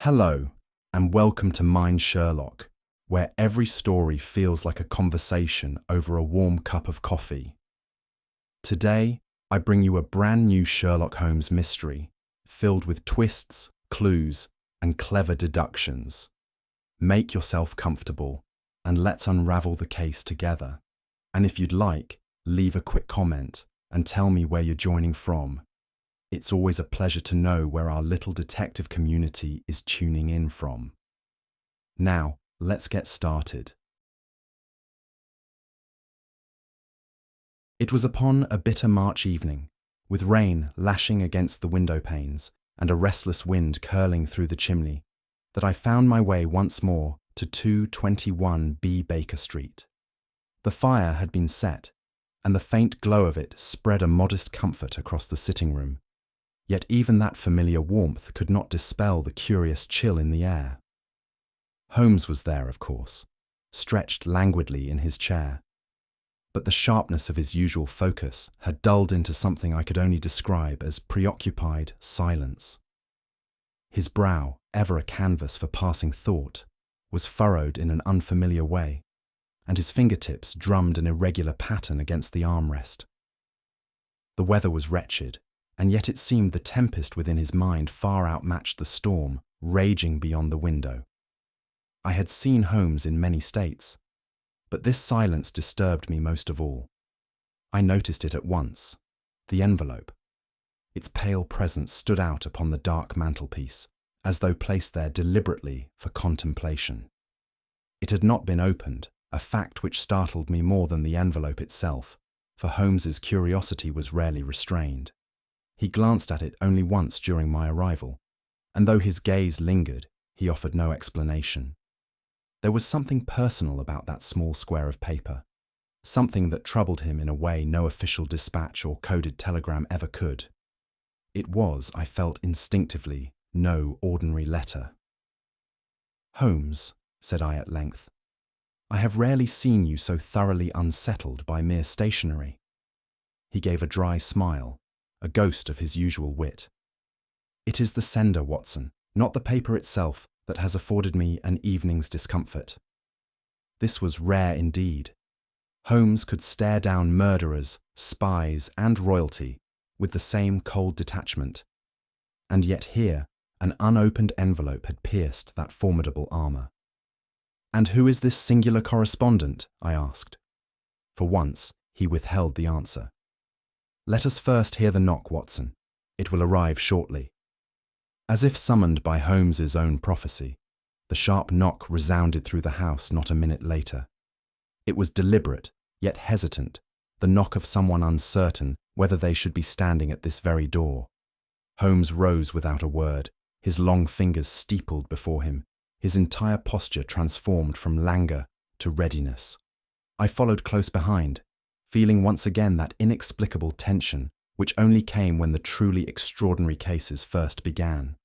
Hello, and welcome to Mind Sherlock, where every story feels like a conversation over a warm cup of coffee. Today, I bring you a brand new Sherlock Holmes mystery, filled with twists, clues, and clever deductions. Make yourself comfortable, and let's unravel the case together. And if you'd like, leave a quick comment and tell me where you're joining from. It's always a pleasure to know where our little detective community is tuning in from. Now, let's get started. It was upon a bitter March evening, with rain lashing against the window panes and a restless wind curling through the chimney, that I found my way once more to 221 B. Baker Street. The fire had been set, and the faint glow of it spread a modest comfort across the sitting room. Yet even that familiar warmth could not dispel the curious chill in the air. Holmes was there, of course, stretched languidly in his chair. But the sharpness of his usual focus had dulled into something I could only describe as preoccupied silence. His brow, ever a canvas for passing thought, was furrowed in an unfamiliar way, and his fingertips drummed an irregular pattern against the armrest. The weather was wretched, and yet it seemed the tempest within his mind far outmatched the storm raging beyond the window. I had seen Holmes in many states, but this silence disturbed me most of all. I noticed it at once: the envelope. Its pale presence stood out upon the dark mantelpiece, as though placed there deliberately for contemplation. It had not been opened, a fact which startled me more than the envelope itself, for Holmes's curiosity was rarely restrained. He glanced at it only once during my arrival, and though his gaze lingered, he offered no explanation. There was something personal about that small square of paper, something that troubled him in a way no official dispatch or coded telegram ever could. It was, I felt instinctively, no ordinary letter. "Holmes," said I at length, "I have rarely seen you so thoroughly unsettled by mere stationery." He gave a dry smile, a ghost of his usual wit. "It is the sender, Watson, not the paper itself, that has afforded me an evening's discomfort." This was rare indeed. Holmes could stare down murderers, spies, and royalty with the same cold detachment. And yet here, an unopened envelope had pierced that formidable armour. "And who is this singular correspondent?" I asked. For once, he withheld the answer. "Let us first hear the knock, Watson. It will arrive shortly." As if summoned by Holmes's own prophecy, the sharp knock resounded through the house not a minute later. It was deliberate, yet hesitant, the knock of someone uncertain whether they should be standing at this very door. Holmes rose without a word, his long fingers steepled before him, his entire posture transformed from languor to readiness. I followed close behind, feeling once again that inexplicable tension which only came when the truly extraordinary cases first began.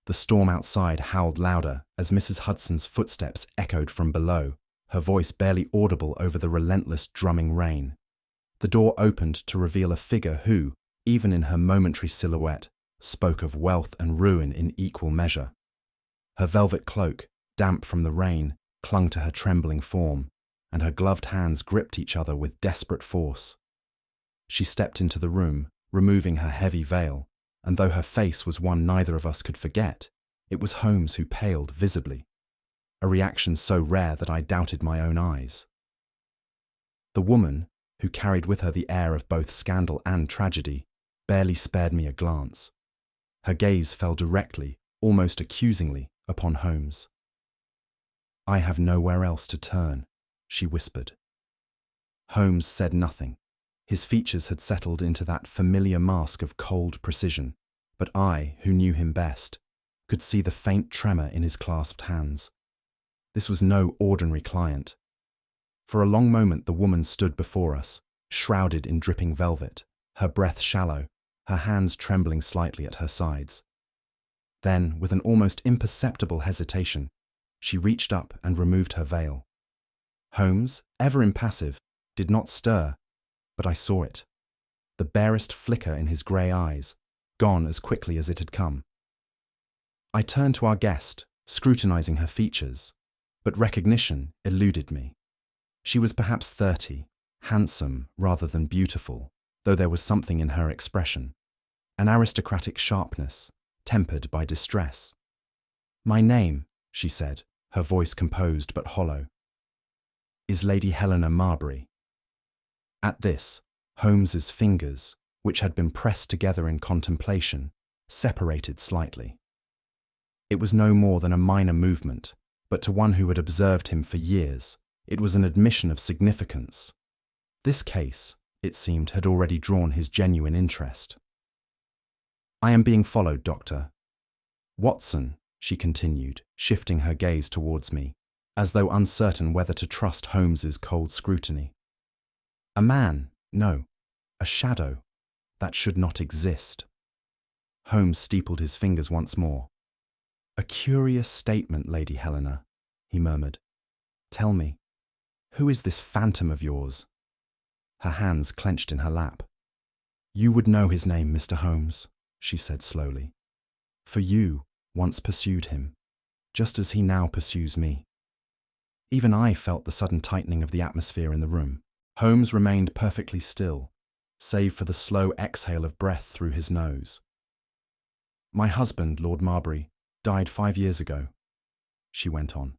The storm outside howled louder as Mrs. Hudson's footsteps echoed from below, her voice barely audible over the relentless drumming rain. The door opened to reveal a figure who, even in her momentary silhouette, spoke of wealth and ruin in equal measure. Her velvet cloak, damp from the rain, clung to her trembling form, and her gloved hands gripped each other with desperate force. She stepped into the room, removing her heavy veil, and though her face was one neither of us could forget, it was Holmes who paled visibly, a reaction so rare that I doubted my own eyes. The woman, who carried with her the air of both scandal and tragedy, barely spared me a glance. Her gaze fell directly, almost accusingly, upon Holmes. "I have nowhere else to turn," she whispered. Holmes said nothing. His features had settled into that familiar mask of cold precision, but I, who knew him best, could see the faint tremor in his clasped hands. This was no ordinary client. For a long moment the woman stood before us, shrouded in dripping velvet, her breath shallow, her hands trembling slightly at her sides. Then, with an almost imperceptible hesitation, she reached up and removed her veil. Holmes, ever impassive, did not stir, but I saw it. The barest flicker in his grey eyes, gone as quickly as it had come. I turned to our guest, scrutinizing her features, but recognition eluded me. She was perhaps 30, handsome rather than beautiful, though there was something in her expression, an aristocratic sharpness, tempered by distress. "My name," she said, her voice composed but hollow, "is Lady Helena Marbury." At this, Holmes's fingers, which had been pressed together in contemplation, separated slightly. It was no more than a minor movement, but to one who had observed him for years, it was an admission of significance. This case, it seemed, had already drawn his genuine interest. "I am being followed, Doctor. Watson," she continued, shifting her gaze towards me, as though uncertain whether to trust Holmes's cold scrutiny. "A man, no, a shadow, that should not exist." Holmes steepled his fingers once more. "A curious statement, Lady Helena," he murmured. "Tell me, who is this phantom of yours?" Her hands clenched in her lap. "You would know his name, Mr. Holmes," she said slowly. "For you once pursued him, just as he now pursues me." Even I felt the sudden tightening of the atmosphere in the room. Holmes remained perfectly still, save for the slow exhale of breath through his nose. "My husband, Lord Marbury, died 5 years ago," she went on.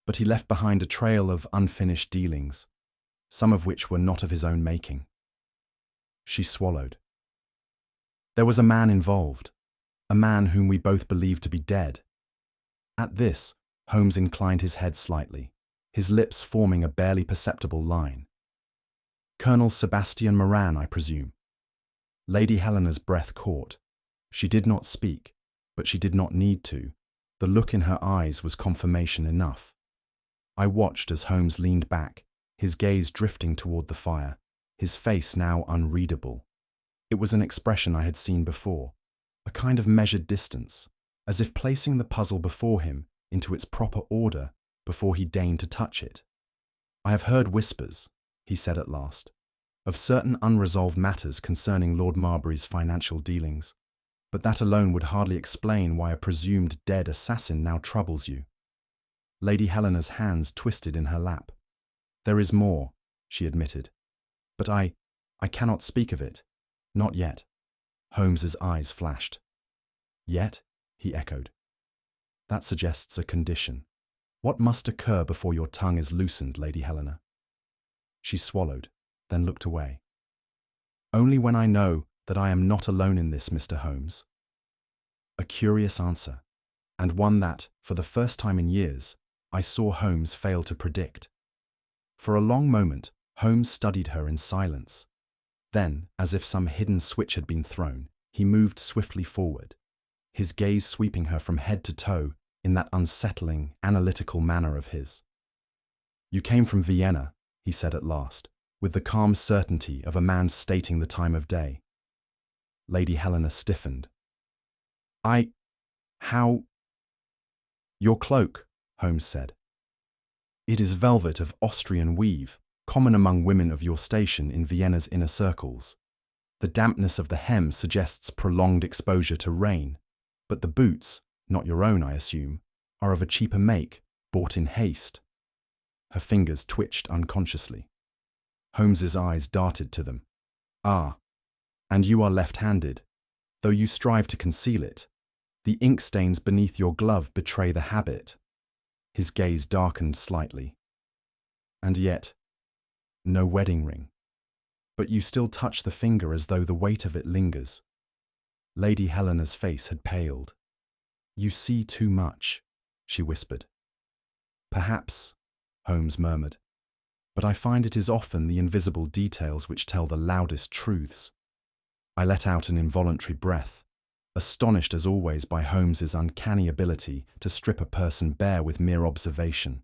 "But he left behind a trail of unfinished dealings, some of which were not of his own making." She swallowed. "There was a man involved, a man whom we both believed to be dead." At this, Holmes inclined his head slightly, his lips forming a barely perceptible line. "Colonel Sebastian Moran, I presume." Lady Helena's breath caught. She did not speak, but she did not need to. The look in her eyes was confirmation enough. I watched as Holmes leaned back, his gaze drifting toward the fire, his face now unreadable. It was an expression I had seen before, a kind of measured distance, as if placing the puzzle before him into its proper order before he deigned to touch it. "I have heard whispers," he said at last, "of certain unresolved matters concerning Lord Marbury's financial dealings, but that alone would hardly explain why a presumed dead assassin now troubles you." Lady Helena's hands twisted in her lap. "There is more," she admitted, "but I cannot speak of it. Not yet." Holmes's eyes flashed. "Yet?" he echoed. "That suggests a condition. What must occur before your tongue is loosened, Lady Helena?" She swallowed, then looked away. "Only when I know that I am not alone in this, Mr. Holmes." A curious answer, and one that, for the first time in years, I saw Holmes fail to predict. For a long moment, Holmes studied her in silence. Then, as if some hidden switch had been thrown, he moved swiftly forward, his gaze sweeping her from head to toe in that unsettling, analytical manner of his. "You came from Vienna," he said at last, with the calm certainty of a man stating the time of day. Lady Helena stiffened. How?" "Your cloak," Holmes said. "It is velvet of Austrian weave, common among women of your station in Vienna's inner circles. The dampness of the hem suggests prolonged exposure to rain, but the boots, not your own, I assume, are of a cheaper make, bought in haste." Her fingers twitched unconsciously. Holmes's eyes darted to them. "Ah, and you are left-handed, though you strive to conceal it. The ink stains beneath your glove betray the habit." His gaze darkened slightly. "And yet, no wedding ring. But you still touch the finger as though the weight of it lingers." Lady Helena's face had paled. "You see too much," she whispered. "Perhaps," Holmes murmured, "but I find it is often the invisible details which tell the loudest truths." I let out an involuntary breath, astonished as always by Holmes's uncanny ability to strip a person bare with mere observation.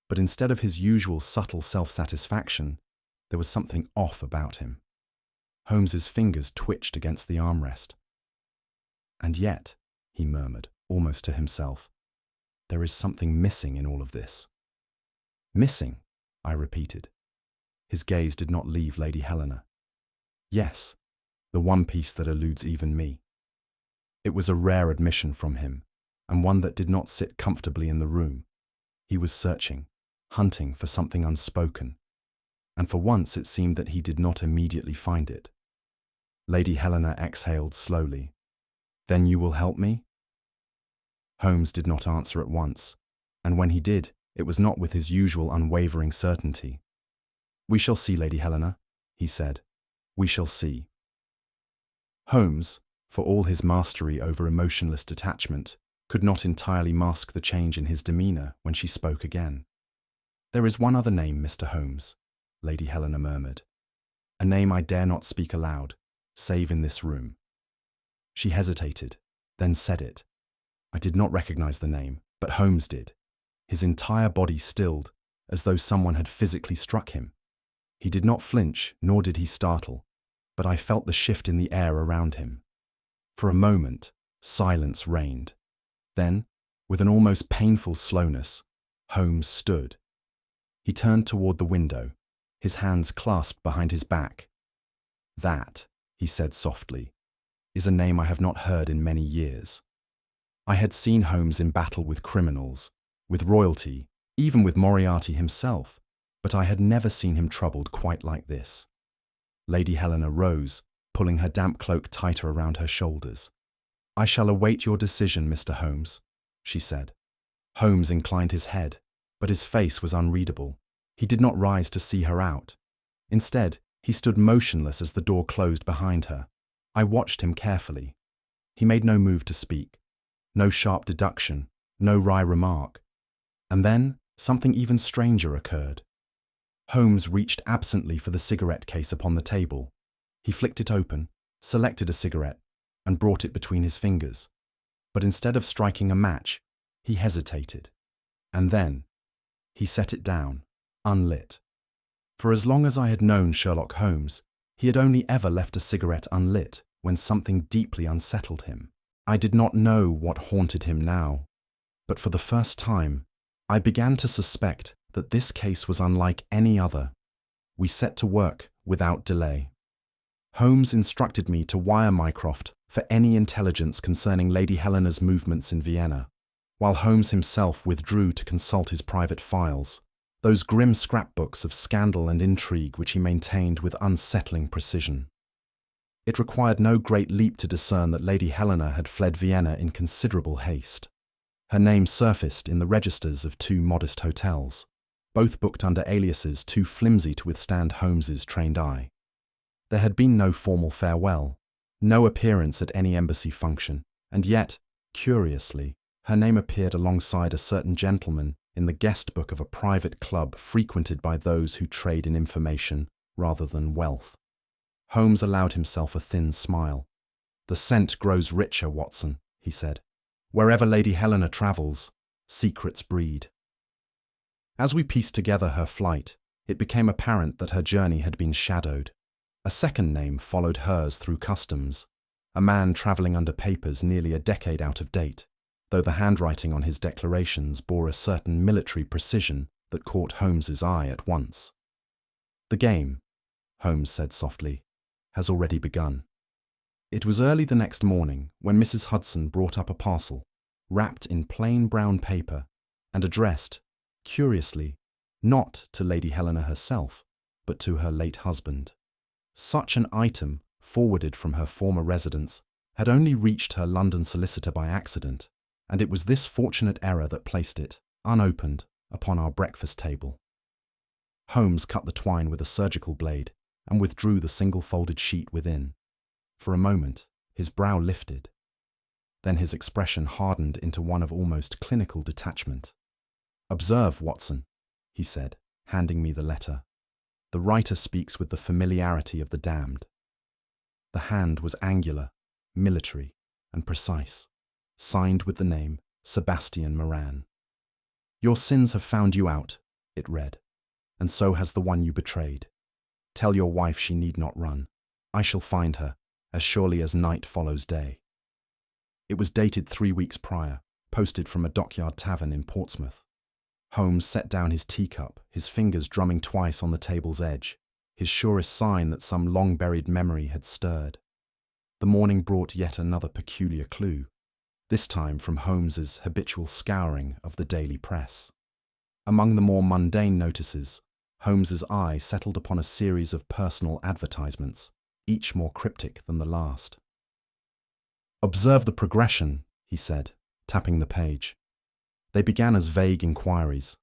But instead of his usual subtle self-satisfaction, there was something off about him. Holmes's fingers twitched against the armrest. "And yet," he murmured, almost to himself, "there is something missing in all of this." "Missing?" I repeated. His gaze did not leave Lady Helena. "Yes, the one piece that eludes even me." It was a rare admission from him, and one that did not sit comfortably in the room. He was searching, hunting for something unspoken, and for once it seemed that he did not immediately find it. Lady Helena exhaled slowly. "Then you will help me?" Holmes did not answer at once, and when he did, it was not with his usual unwavering certainty. "We shall see, Lady Helena," he said. "We shall see." Holmes, for all his mastery over emotionless detachment, could not entirely mask the change in his demeanour when she spoke again. "There is one other name, Mr. Holmes," Lady Helena murmured. "A name I dare not speak aloud, save in this room." She hesitated, then said it. I did not recognize the name, but Holmes did. His entire body stilled, as though someone had physically struck him. He did not flinch, nor did he startle, but I felt the shift in the air around him. For a moment, silence reigned. Then, with an almost painful slowness, Holmes stood. He turned toward the window, his hands clasped behind his back. "That," he said softly, "is a name I have not heard in many years." I had seen Holmes in battle with criminals, with royalty, even with Moriarty himself, but I had never seen him troubled quite like this. Lady Helena rose, pulling her damp cloak tighter around her shoulders. "I shall await your decision, Mr. Holmes," she said. Holmes inclined his head, but his face was unreadable. He did not rise to see her out. Instead, he stood motionless as the door closed behind her. I watched him carefully. He made no move to speak, no sharp deduction, no wry remark. And then, something even stranger occurred. Holmes reached absently for the cigarette case upon the table. He flicked it open, selected a cigarette, and brought it between his fingers. But instead of striking a match, he hesitated. And then, he set it down, unlit. For as long as I had known Sherlock Holmes, he had only ever left a cigarette unlit when something deeply unsettled him. I did not know what haunted him now, but for the first time, I began to suspect that this case was unlike any other. We set to work without delay. Holmes instructed me to wire Mycroft for any intelligence concerning Lady Helena's movements in Vienna, while Holmes himself withdrew to consult his private files, those grim scrapbooks of scandal and intrigue which he maintained with unsettling precision. It required no great leap to discern that Lady Helena had fled Vienna in considerable haste. Her name surfaced in the registers of two modest hotels, both booked under aliases too flimsy to withstand Holmes's trained eye. There had been no formal farewell, no appearance at any embassy function, and yet, curiously, her name appeared alongside a certain gentleman in the guest book of a private club frequented by those who trade in information rather than wealth. Holmes allowed himself a thin smile. "The scent grows richer, Watson," he said. "Wherever Lady Helena travels, secrets breed." As we pieced together her flight, it became apparent that her journey had been shadowed. A second name followed hers through customs, a man travelling under papers nearly a decade out of date, though the handwriting on his declarations bore a certain military precision that caught Holmes's eye at once. "The game," Holmes said softly, "has already begun." It was early the next morning when Mrs. Hudson brought up a parcel, wrapped in plain brown paper, and addressed, curiously, not to Lady Helena herself, but to her late husband. Such an item, forwarded from her former residence, had only reached her London solicitor by accident, and it was this fortunate error that placed it, unopened, upon our breakfast table. Holmes cut the twine with a surgical blade and withdrew the single-folded sheet within. For a moment, his brow lifted. Then his expression hardened into one of almost clinical detachment. "Observe, Watson," he said, handing me the letter. "The writer speaks with the familiarity of the damned." The hand was angular, military, and precise, signed with the name Sebastian Moran. "Your sins have found you out," it read, "and so has the one you betrayed. Tell your wife she need not run. I shall find her, as surely as night follows day." It was dated 3 weeks prior, posted from a dockyard tavern in Portsmouth. Holmes set down his teacup, his fingers drumming twice on the table's edge, his surest sign that some long-buried memory had stirred. The morning brought yet another peculiar clue, this time from Holmes's habitual scouring of the daily press. Among the more mundane notices, Holmes's eye settled upon a series of personal advertisements, each more cryptic than the last. "Observe the progression," he said, tapping the page. They began as vague inquiries,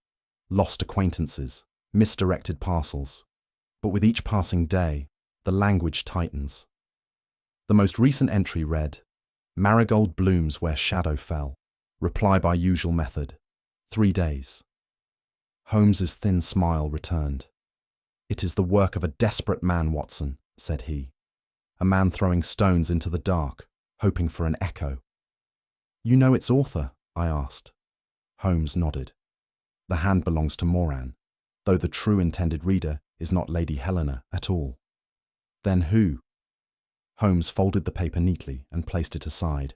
lost acquaintances, misdirected parcels, but with each passing day, the language tightens. The most recent entry read, "Marigold blooms where shadow fell. Reply by usual method. 3 days." Holmes's thin smile returned. "It is the work of a desperate man, Watson," said he. "A man throwing stones into the dark, hoping for an echo." "You know its author?" I asked. Holmes nodded. "The hand belongs to Moran, though the true intended reader is not Lady Helena at all." "Then who?" Holmes folded the paper neatly and placed it aside.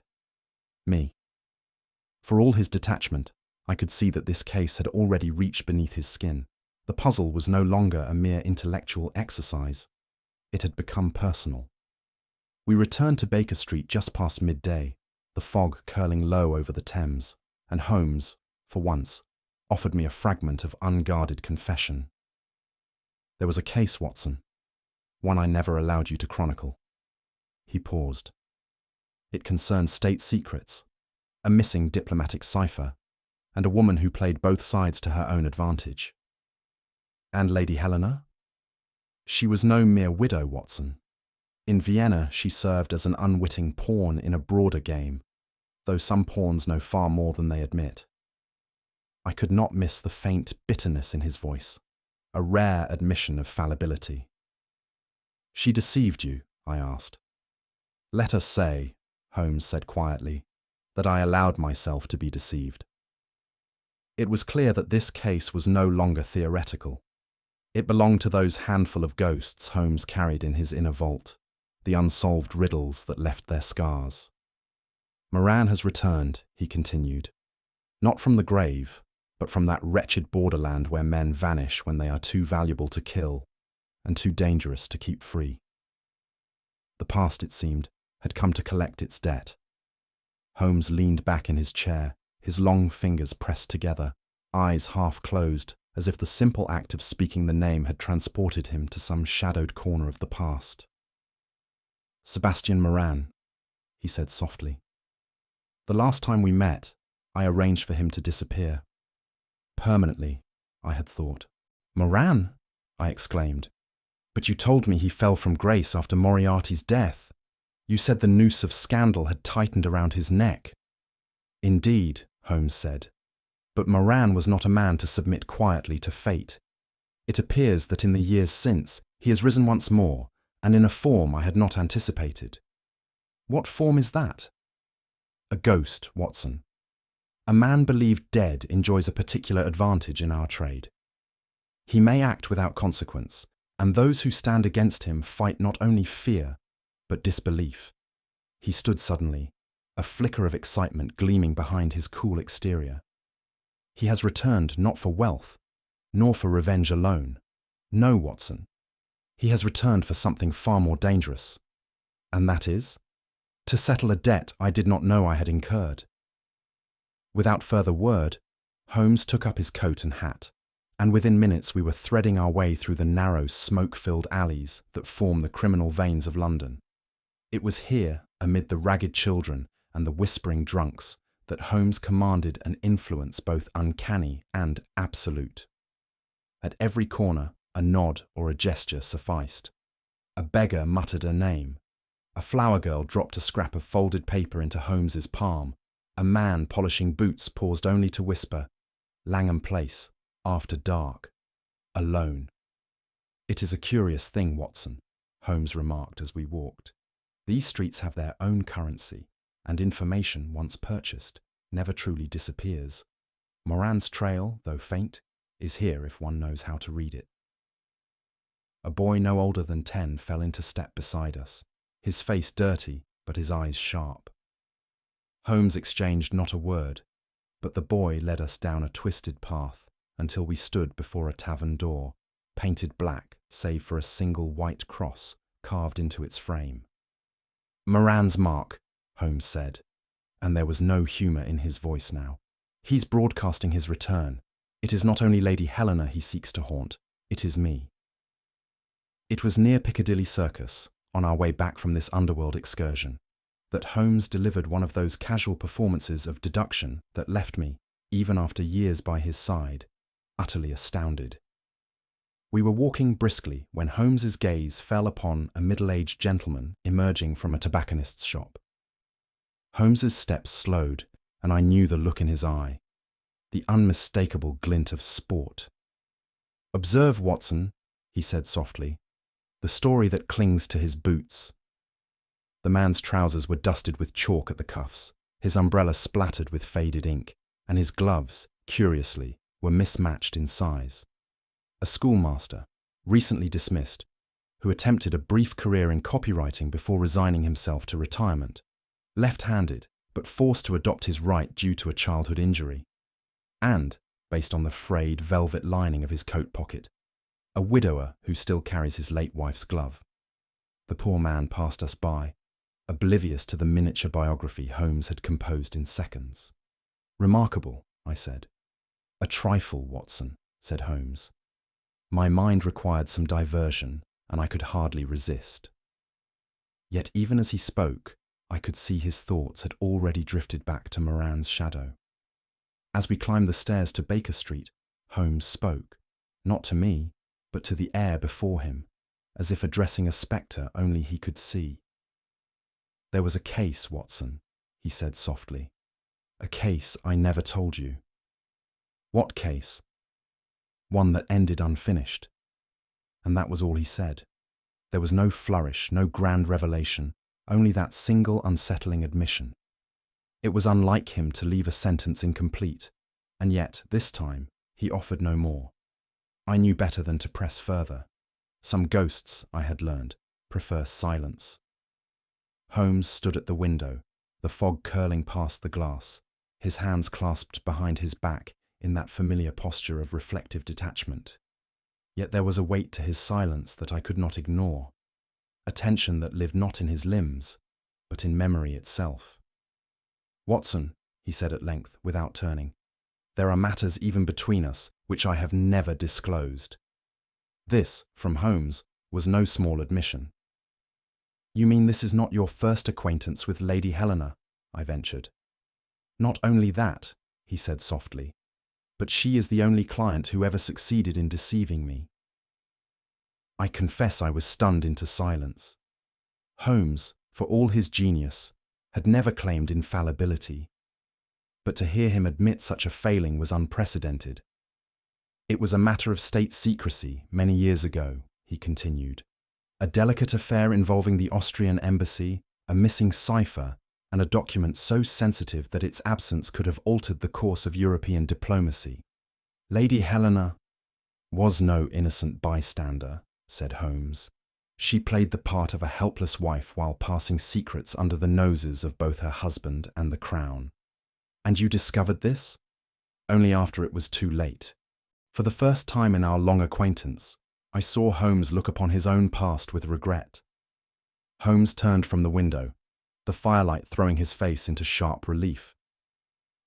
"Me." For all his detachment, I could see that this case had already reached beneath his skin. The puzzle was no longer a mere intellectual exercise. It had become personal. We returned to Baker Street just past midday, the fog curling low over the Thames, and Holmes, for once, offered me a fragment of unguarded confession. "There was a case, Watson, one I never allowed you to chronicle." He paused. "It concerned state secrets, a missing diplomatic cipher, and a woman who played both sides to her own advantage." "And Lady Helena?" "She was no mere widow, Watson. In Vienna, she served as an unwitting pawn in a broader game, though some pawns know far more than they admit." I could not miss the faint bitterness in his voice, a rare admission of fallibility. "She deceived you?" I asked. "Let us say," Holmes said quietly, "that I allowed myself to be deceived." It was clear that this case was no longer theoretical. It belonged to those handful of ghosts Holmes carried in his inner vault, the unsolved riddles that left their scars. "Moran has returned," he continued, "not from the grave, but from that wretched borderland where men vanish when they are too valuable to kill and too dangerous to keep free." The past, it seemed, had come to collect its debt. Holmes leaned back in his chair, his long fingers pressed together, eyes half closed, as if the simple act of speaking the name had transported him to some shadowed corner of the past. "Sebastian Moran," he said softly. "The last time we met, I arranged for him to disappear. Permanently, I had thought." "Moran?" I exclaimed. "But you told me he fell from grace after Moriarty's death. You said the noose of scandal had tightened around his neck." "Indeed," Holmes said, "but Moran was not a man to submit quietly to fate. It appears that in the years since, he has risen once more, and in a form I had not anticipated." "What form is that?" "A ghost, Watson. A man believed dead enjoys a particular advantage in our trade. He may act without consequence, and those who stand against him fight not only fear, but disbelief." He stood suddenly, a flicker of excitement gleaming behind his cool exterior. "He has returned not for wealth, nor for revenge alone. No, Watson. He has returned for something far more dangerous. And that is? To settle a debt I did not know I had incurred." Without further word, Holmes took up his coat and hat, and within minutes we were threading our way through the narrow, smoke-filled alleys that form the criminal veins of London. It was here, amid the ragged children and the whispering drunks, that Holmes commanded an influence both uncanny and absolute. At every corner, a nod or a gesture sufficed. A beggar muttered a name. A flower girl dropped a scrap of folded paper into Holmes's palm. A man polishing boots paused only to whisper, "Langham Place, after dark, alone." "It is a curious thing, Watson," Holmes remarked as we walked. "These streets have their own currency, and information, once purchased, never truly disappears. Moran's trail, though faint, is here if one knows how to read it." A boy no older than 10 fell into step beside us, his face dirty but his eyes sharp. Holmes exchanged not a word, but the boy led us down a twisted path until we stood before a tavern door, painted black save for a single white cross carved into its frame. Moran's mark, Holmes said, and there was no humour in his voice now. He's broadcasting his return. It is not only Lady Helena he seeks to haunt, it is me. It was near Piccadilly Circus, on our way back from this underworld excursion, that Holmes delivered one of those casual performances of deduction that left me, even after years by his side, utterly astounded. We were walking briskly when Holmes's gaze fell upon a middle-aged gentleman emerging from a tobacconist's shop. Holmes's steps slowed, and I knew the look in his eye, the unmistakable glint of sport. "Observe, Watson," he said softly, "the story that clings to his boots." The man's trousers were dusted with chalk at the cuffs, his umbrella splattered with faded ink, and his gloves, curiously, were mismatched in size. A schoolmaster, recently dismissed, who attempted a brief career in copywriting before resigning himself to retirement, left-handed, but forced to adopt his right due to a childhood injury, and, based on the frayed velvet lining of his coat pocket, a widower who still carries his late wife's glove. The poor man passed us by, oblivious to the miniature biography Holmes had composed in seconds. "Remarkable," I said. "A trifle, Watson," said Holmes. My mind required some diversion, and I could hardly resist. Yet even as he spoke, I could see his thoughts had already drifted back to Moran's shadow. As we climbed the stairs to Baker Street, Holmes spoke, not to me, but to the air before him, as if addressing a spectre only he could see. "There was a case, Watson," he said softly. "A case I never told you." "What case?" "One that ended unfinished." And that was all he said. There was no flourish, no grand revelation, only that single unsettling admission. It was unlike him to leave a sentence incomplete, and yet, this time, he offered no more. I knew better than to press further. Some ghosts, I had learned, prefer silence. Holmes stood at the window, the fog curling past the glass, his hands clasped behind his back in that familiar posture of reflective detachment. Yet there was a weight to his silence that I could not ignore, a tension that lived not in his limbs, but in memory itself. "Watson," he said at length, without turning, "there are matters even between us which I have never disclosed." This, from Holmes, was no small admission. "You mean this is not your first acquaintance with Lady Helena?" I ventured. "Not only that," he said softly, "but she is the only client who ever succeeded in deceiving me." I confess I was stunned into silence. Holmes, for all his genius, had never claimed infallibility. But to hear him admit such a failing was unprecedented. "It was a matter of state secrecy many years ago," he continued. "A delicate affair involving the Austrian embassy, a missing cipher, and a document so sensitive that its absence could have altered the course of European diplomacy. Lady Helena was no innocent bystander," said Holmes. "She played the part of a helpless wife while passing secrets under the noses of both her husband and the Crown." "And you discovered this?" "Only after it was too late. For the first time in our long acquaintance, I saw Holmes look upon his own past with regret." Holmes turned from the window, the firelight throwing his face into sharp relief.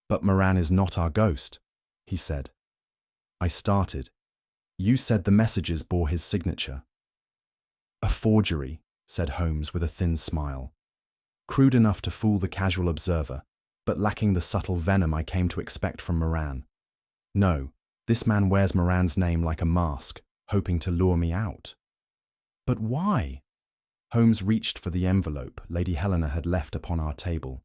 "But Moran is not our ghost," he said. I started. "You said the messages bore his signature." "A forgery," said Holmes with a thin smile. "Crude enough to fool the casual observer, but lacking the subtle venom I came to expect from Moran. No, this man wears Moran's name like a mask, hoping to lure me out." "But why?" Holmes reached for the envelope Lady Helena had left upon our table.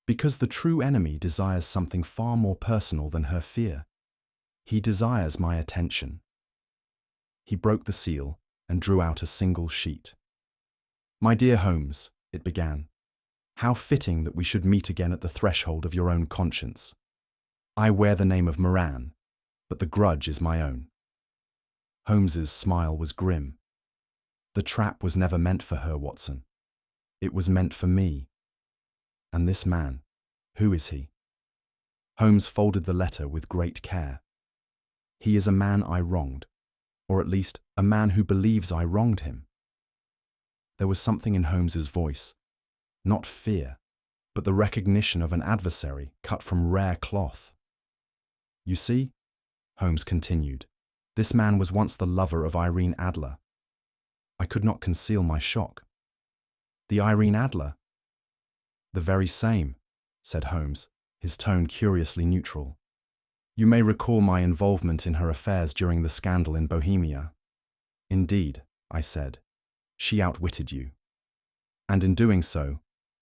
"Because the true enemy desires something far more personal than her fear. He desires my attention." He broke the seal and drew out a single sheet. "My dear Holmes," it began, "how fitting that we should meet again at the threshold of your own conscience. I wear the name of Moran, but the grudge is my own." Holmes's smile was grim. "The trap was never meant for her, Watson. It was meant for me. And this man, who is he?" Holmes folded the letter with great care. "He is a man I wronged, or at least a man who believes I wronged him." There was something in Holmes's voice, Not fear, but the recognition of an adversary cut from rare cloth. You see, Holmes continued, this man was once the lover of Irene Adler. I could not conceal my shock. The Irene Adler? The very same, said Holmes, his tone curiously neutral. You may recall my involvement in her affairs during the scandal in Bohemia. Indeed, I said, she outwitted you. And in doing so,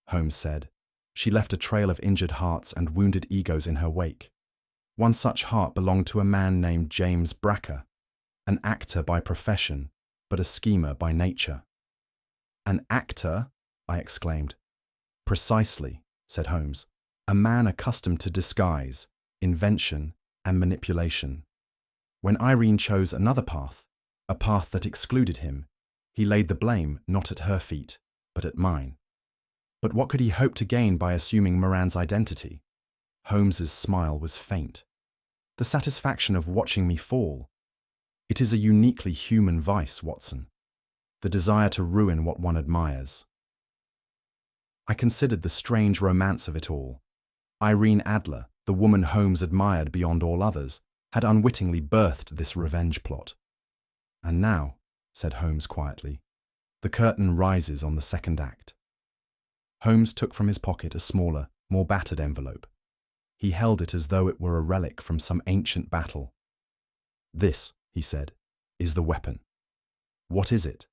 Holmes said, she left a trail of injured hearts and wounded egos in her wake. One such heart belonged to a man named James Bracker, an actor by profession, but a schemer by nature. An actor? I exclaimed. Precisely, said Holmes, a man accustomed to disguise, invention, and manipulation. When Irene chose another path, a path that excluded him, he laid the blame not at her feet, but at mine. But what could he hope to gain by assuming Moran's identity? Holmes's smile was faint. The satisfaction of watching me fall. It is a uniquely human vice, Watson. The desire to ruin what one admires. I considered the strange romance of it all. Irene Adler, the woman Holmes admired beyond all others, had unwittingly birthed this revenge plot. And now, said Holmes quietly, the curtain rises on the second act. Holmes took from his pocket a smaller, more battered envelope. He held it as though it were a relic from some ancient battle. This, he said, is the weapon. What is it?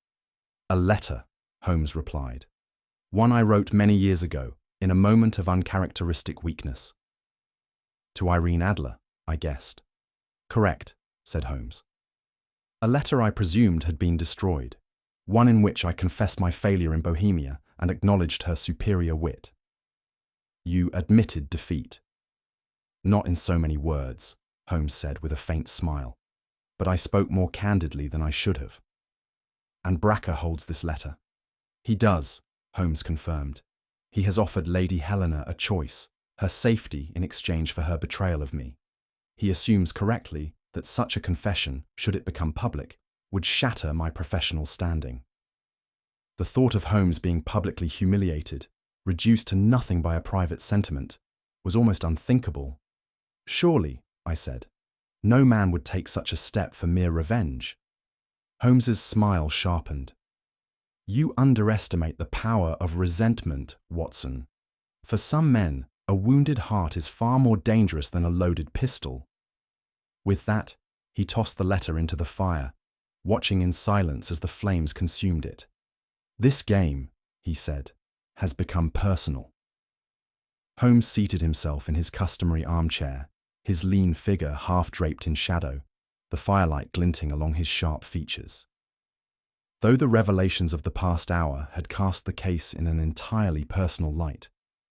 A letter, Holmes replied. One I wrote many years ago, in a moment of uncharacteristic weakness. To Irene Adler, I guessed. Correct, said Holmes. A letter I presumed had been destroyed, one in which I confessed my failure in Bohemia and acknowledged her superior wit. You admitted defeat. Not in so many words, Holmes said with a faint smile, but I spoke more candidly than I should have. And Bracker holds this letter. He does, Holmes confirmed. He has offered Lady Helena a choice, her safety in exchange for her betrayal of me. He assumes correctly that such a confession, should it become public, would shatter my professional standing. The thought of Holmes being publicly humiliated, reduced to nothing by a private sentiment, was almost unthinkable. Surely, I said, no man would take such a step for mere revenge. Holmes's smile sharpened. You underestimate the power of resentment, Watson. For some men, a wounded heart is far more dangerous than a loaded pistol. With that, he tossed the letter into the fire, watching in silence as the flames consumed it. This game, he said, has become personal. Holmes seated himself in his customary armchair, his lean figure half draped in shadow, the firelight glinting along his sharp features. Though the revelations of the past hour had cast the case in an entirely personal light,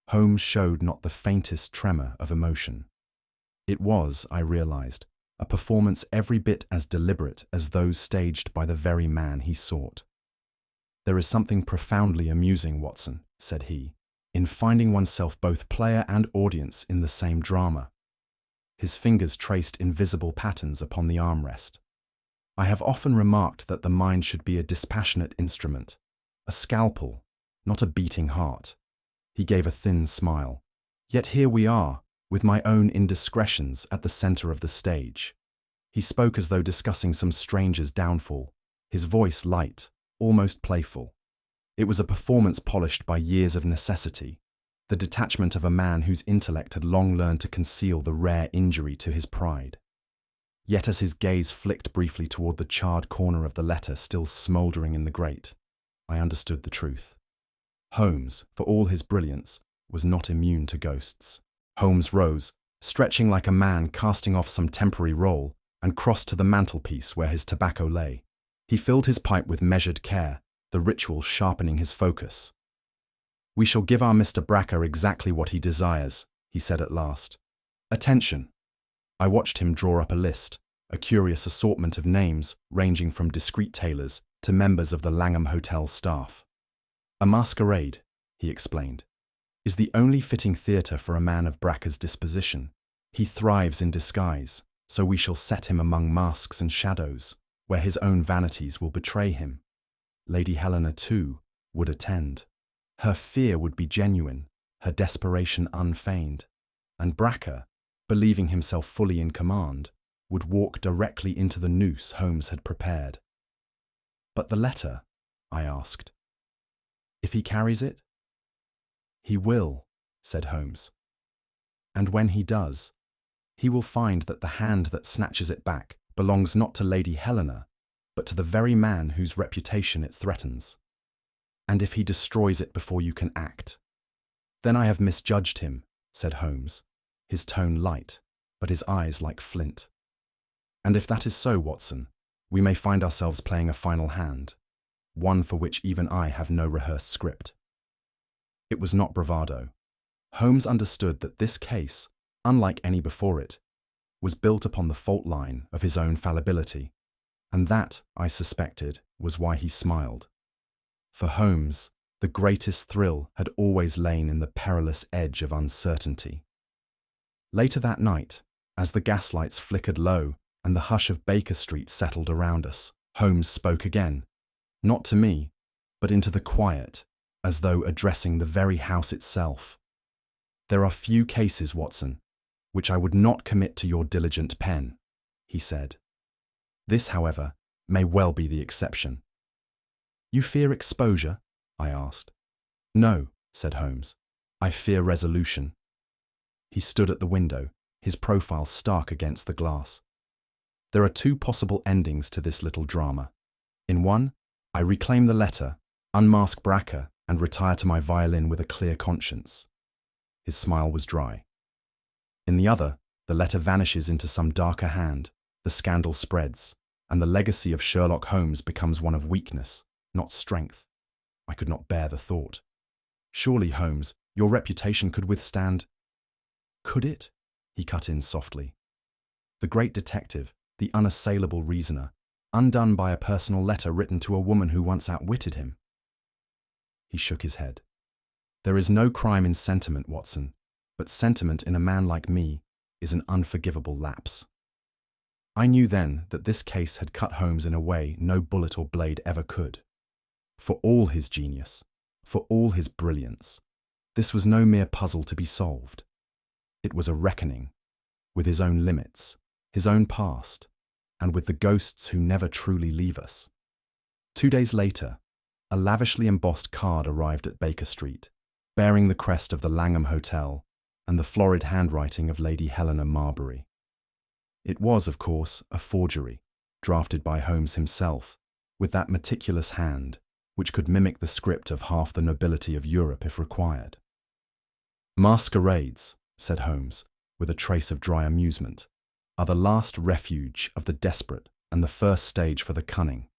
Holmes showed not the faintest tremor of emotion. It was, I realized, a performance every bit as deliberate as those staged by the very man he sought. There is something profoundly amusing, Watson, said he, in finding oneself both player and audience in the same drama. His fingers traced invisible patterns upon the armrest. I have often remarked that the mind should be a dispassionate instrument, a scalpel, not a beating heart. He gave a thin smile. Yet here we are, with my own indiscretions at the center of the stage. He spoke as though discussing some stranger's downfall, his voice light, almost playful. It was a performance polished by years of necessity, the detachment of a man whose intellect had long learned to conceal the rare injury to his pride. Yet as his gaze flicked briefly toward the charred corner of the letter still smouldering in the grate, I understood the truth. Holmes, for all his brilliance, was not immune to ghosts. Holmes rose, stretching like a man casting off some temporary role, and crossed to the mantelpiece where his tobacco lay. He filled his pipe with measured care, the ritual sharpening his focus. We shall give our Mr. Bracker exactly what he desires, he said at last. Attention! I watched him draw up a list, a curious assortment of names ranging from discreet tailors to members of the Langham Hotel staff. A masquerade, he explained, is the only fitting theatre for a man of Bracker's disposition. He thrives in disguise, so we shall set him among masks and shadows, where his own vanities will betray him. Lady Helena, too, would attend. Her fear would be genuine, her desperation unfeigned, and Bracker, believing himself fully in command, would walk directly into the noose Holmes had prepared. "But the letter?" I asked. "If he carries it?" "He will," said Holmes. "And when he does, he will find that the hand that snatches it back belongs not to Lady Helena, but to the very man whose reputation it threatens. And if he destroys it before you can act, then I have misjudged him," said Holmes, his tone light, but his eyes like flint. "And if that is so, Watson, we may find ourselves playing a final hand, one for which even I have no rehearsed script." It was not bravado. Holmes understood that this case, unlike any before it, was built upon the fault line of his own fallibility, and that, I suspected, was why he smiled. For Holmes, the greatest thrill had always lain in the perilous edge of uncertainty. Later that night, as the gaslights flickered low and the hush of Baker Street settled around us, Holmes spoke again, not to me, but into the quiet, as though addressing the very house itself. "There are few cases, Watson, which I would not commit to your diligent pen," he said. "This, however, may well be the exception." "You fear exposure?" I asked. "No," said Holmes. "I fear resolution." He stood at the window, his profile stark against the glass. "There are two possible endings to this little drama. In one, I reclaim the letter, unmask Bracker, and retire to my violin with a clear conscience." His smile was dry. "In the other, the letter vanishes into some darker hand, the scandal spreads, and the legacy of Sherlock Holmes becomes one of weakness, not strength." I could not bear the thought. "Surely, Holmes, your reputation could withstand—" "Could it?" he cut in softly. "The great detective, the unassailable reasoner, undone by a personal letter written to a woman who once outwitted him." He shook his head. "There is no crime in sentiment, Watson, but sentiment in a man like me is an unforgivable lapse." I knew then that this case had cut Holmes in a way no bullet or blade ever could. For all his genius, for all his brilliance, this was no mere puzzle to be solved. It was a reckoning with his own limits, his own past, and with the ghosts who never truly leave us. 2 days later, a lavishly embossed card arrived at Baker Street, bearing the crest of the Langham Hotel and the florid handwriting of Lady Helena Marbury. It was, of course, a forgery, drafted by Holmes himself, with that meticulous hand, which could mimic the script of half the nobility of Europe if required. "Masquerades," said Holmes, with a trace of dry amusement, "are the last refuge of the desperate and the first stage for the cunning."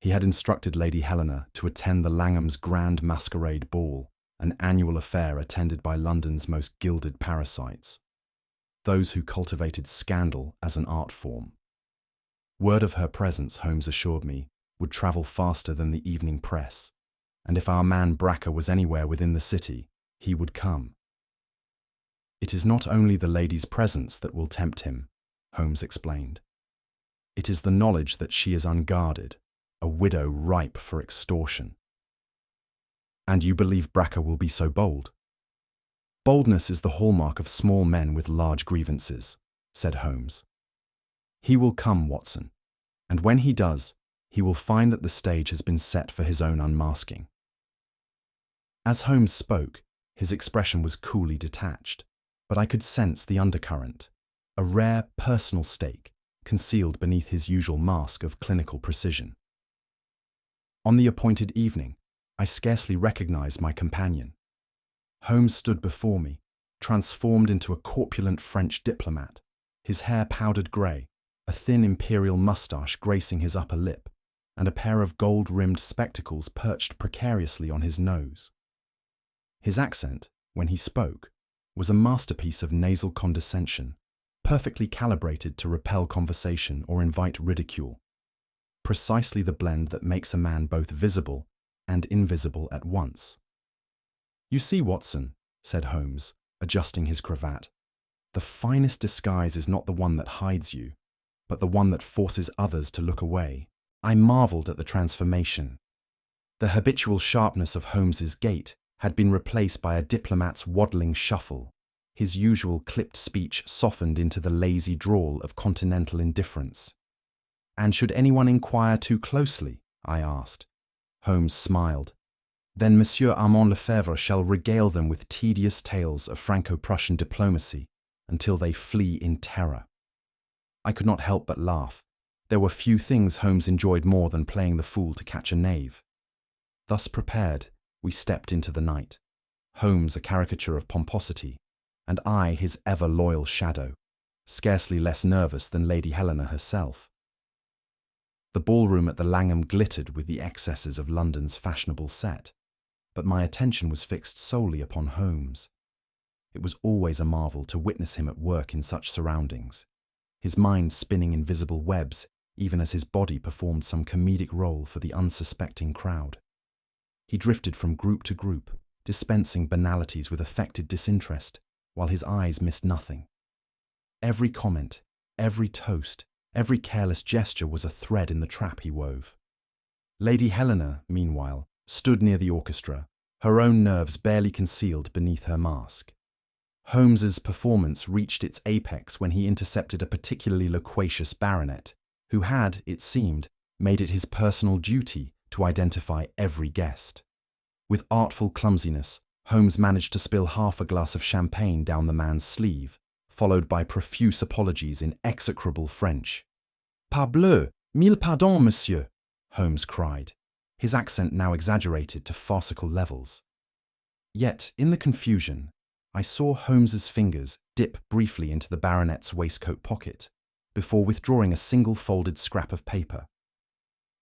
He had instructed Lady Helena to attend the Langhams' grand masquerade ball, an annual affair attended by London's most gilded parasites, those who cultivated scandal as an art form. Word of her presence, Holmes assured me, would travel faster than the evening press, and if our man Bracker was anywhere within the city, he would come. "It is not only the lady's presence that will tempt him," Holmes explained. "It is the knowledge that she is unguarded, a widow ripe for extortion." "And you believe Bracker will be so bold?" "Boldness is the hallmark of small men with large grievances," said Holmes. "He will come, Watson, and when he does, he will find that the stage has been set for his own unmasking." As Holmes spoke, his expression was coolly detached, but I could sense the undercurrent, a rare personal stake concealed beneath his usual mask of clinical precision. On the appointed evening, I scarcely recognized my companion. Holmes stood before me, transformed into a corpulent French diplomat, his hair powdered grey, a thin imperial moustache gracing his upper lip, and a pair of gold-rimmed spectacles perched precariously on his nose. His accent, when he spoke, was a masterpiece of nasal condescension, perfectly calibrated to repel conversation or invite ridicule. Precisely the blend that makes a man both visible and invisible at once. "You see, Watson," said Holmes, adjusting his cravat, "the finest disguise is not the one that hides you, but the one that forces others to look away." I marvelled at the transformation. The habitual sharpness of Holmes's gait had been replaced by a diplomat's waddling shuffle, his usual clipped speech softened into the lazy drawl of continental indifference. "And should anyone inquire too closely?" I asked. Holmes smiled. "Then Monsieur Armand Lefebvre shall regale them with tedious tales of Franco-Prussian diplomacy until they flee in terror." I could not help but laugh. There were few things Holmes enjoyed more than playing the fool to catch a knave. Thus prepared, we stepped into the night, Holmes a caricature of pomposity, and I his ever-loyal shadow, scarcely less nervous than Lady Helena herself. The ballroom at the Langham glittered with the excesses of London's fashionable set, but my attention was fixed solely upon Holmes. It was always a marvel to witness him at work in such surroundings, his mind spinning invisible webs even as his body performed some comedic role for the unsuspecting crowd. He drifted from group to group, dispensing banalities with affected disinterest, while his eyes missed nothing. Every comment, every toast, every careless gesture was a thread in the trap he wove. Lady Helena, meanwhile, stood near the orchestra, her own nerves barely concealed beneath her mask. Holmes's performance reached its apex when he intercepted a particularly loquacious baronet, who had, it seemed, made it his personal duty to identify every guest. With artful clumsiness, Holmes managed to spill half a glass of champagne down the man's sleeve, followed by profuse apologies in execrable French. "Parbleu! Mille pardons, monsieur!" Holmes cried, his accent now exaggerated to farcical levels. Yet, in the confusion, I saw Holmes's fingers dip briefly into the baronet's waistcoat pocket, before withdrawing a single folded scrap of paper.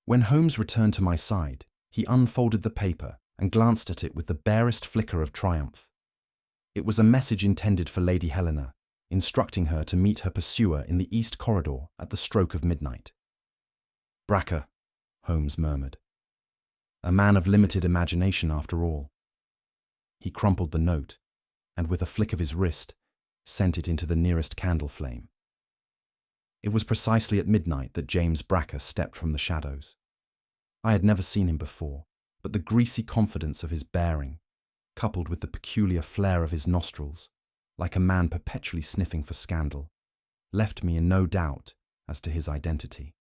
When Holmes returned to my side, he unfolded the paper and glanced at it with the barest flicker of triumph. It was a message intended for Lady Helena, instructing her to meet her pursuer in the east corridor at the stroke of midnight. "Bracker," Holmes murmured. A man of limited imagination after all. He crumpled the note, and with a flick of his wrist, sent it into the nearest candle flame. It was precisely at midnight that James Bracker stepped from the shadows. I had never seen him before, but the greasy confidence of his bearing, coupled with the peculiar flare of his nostrils, like a man perpetually sniffing for scandal, left me in no doubt as to his identity.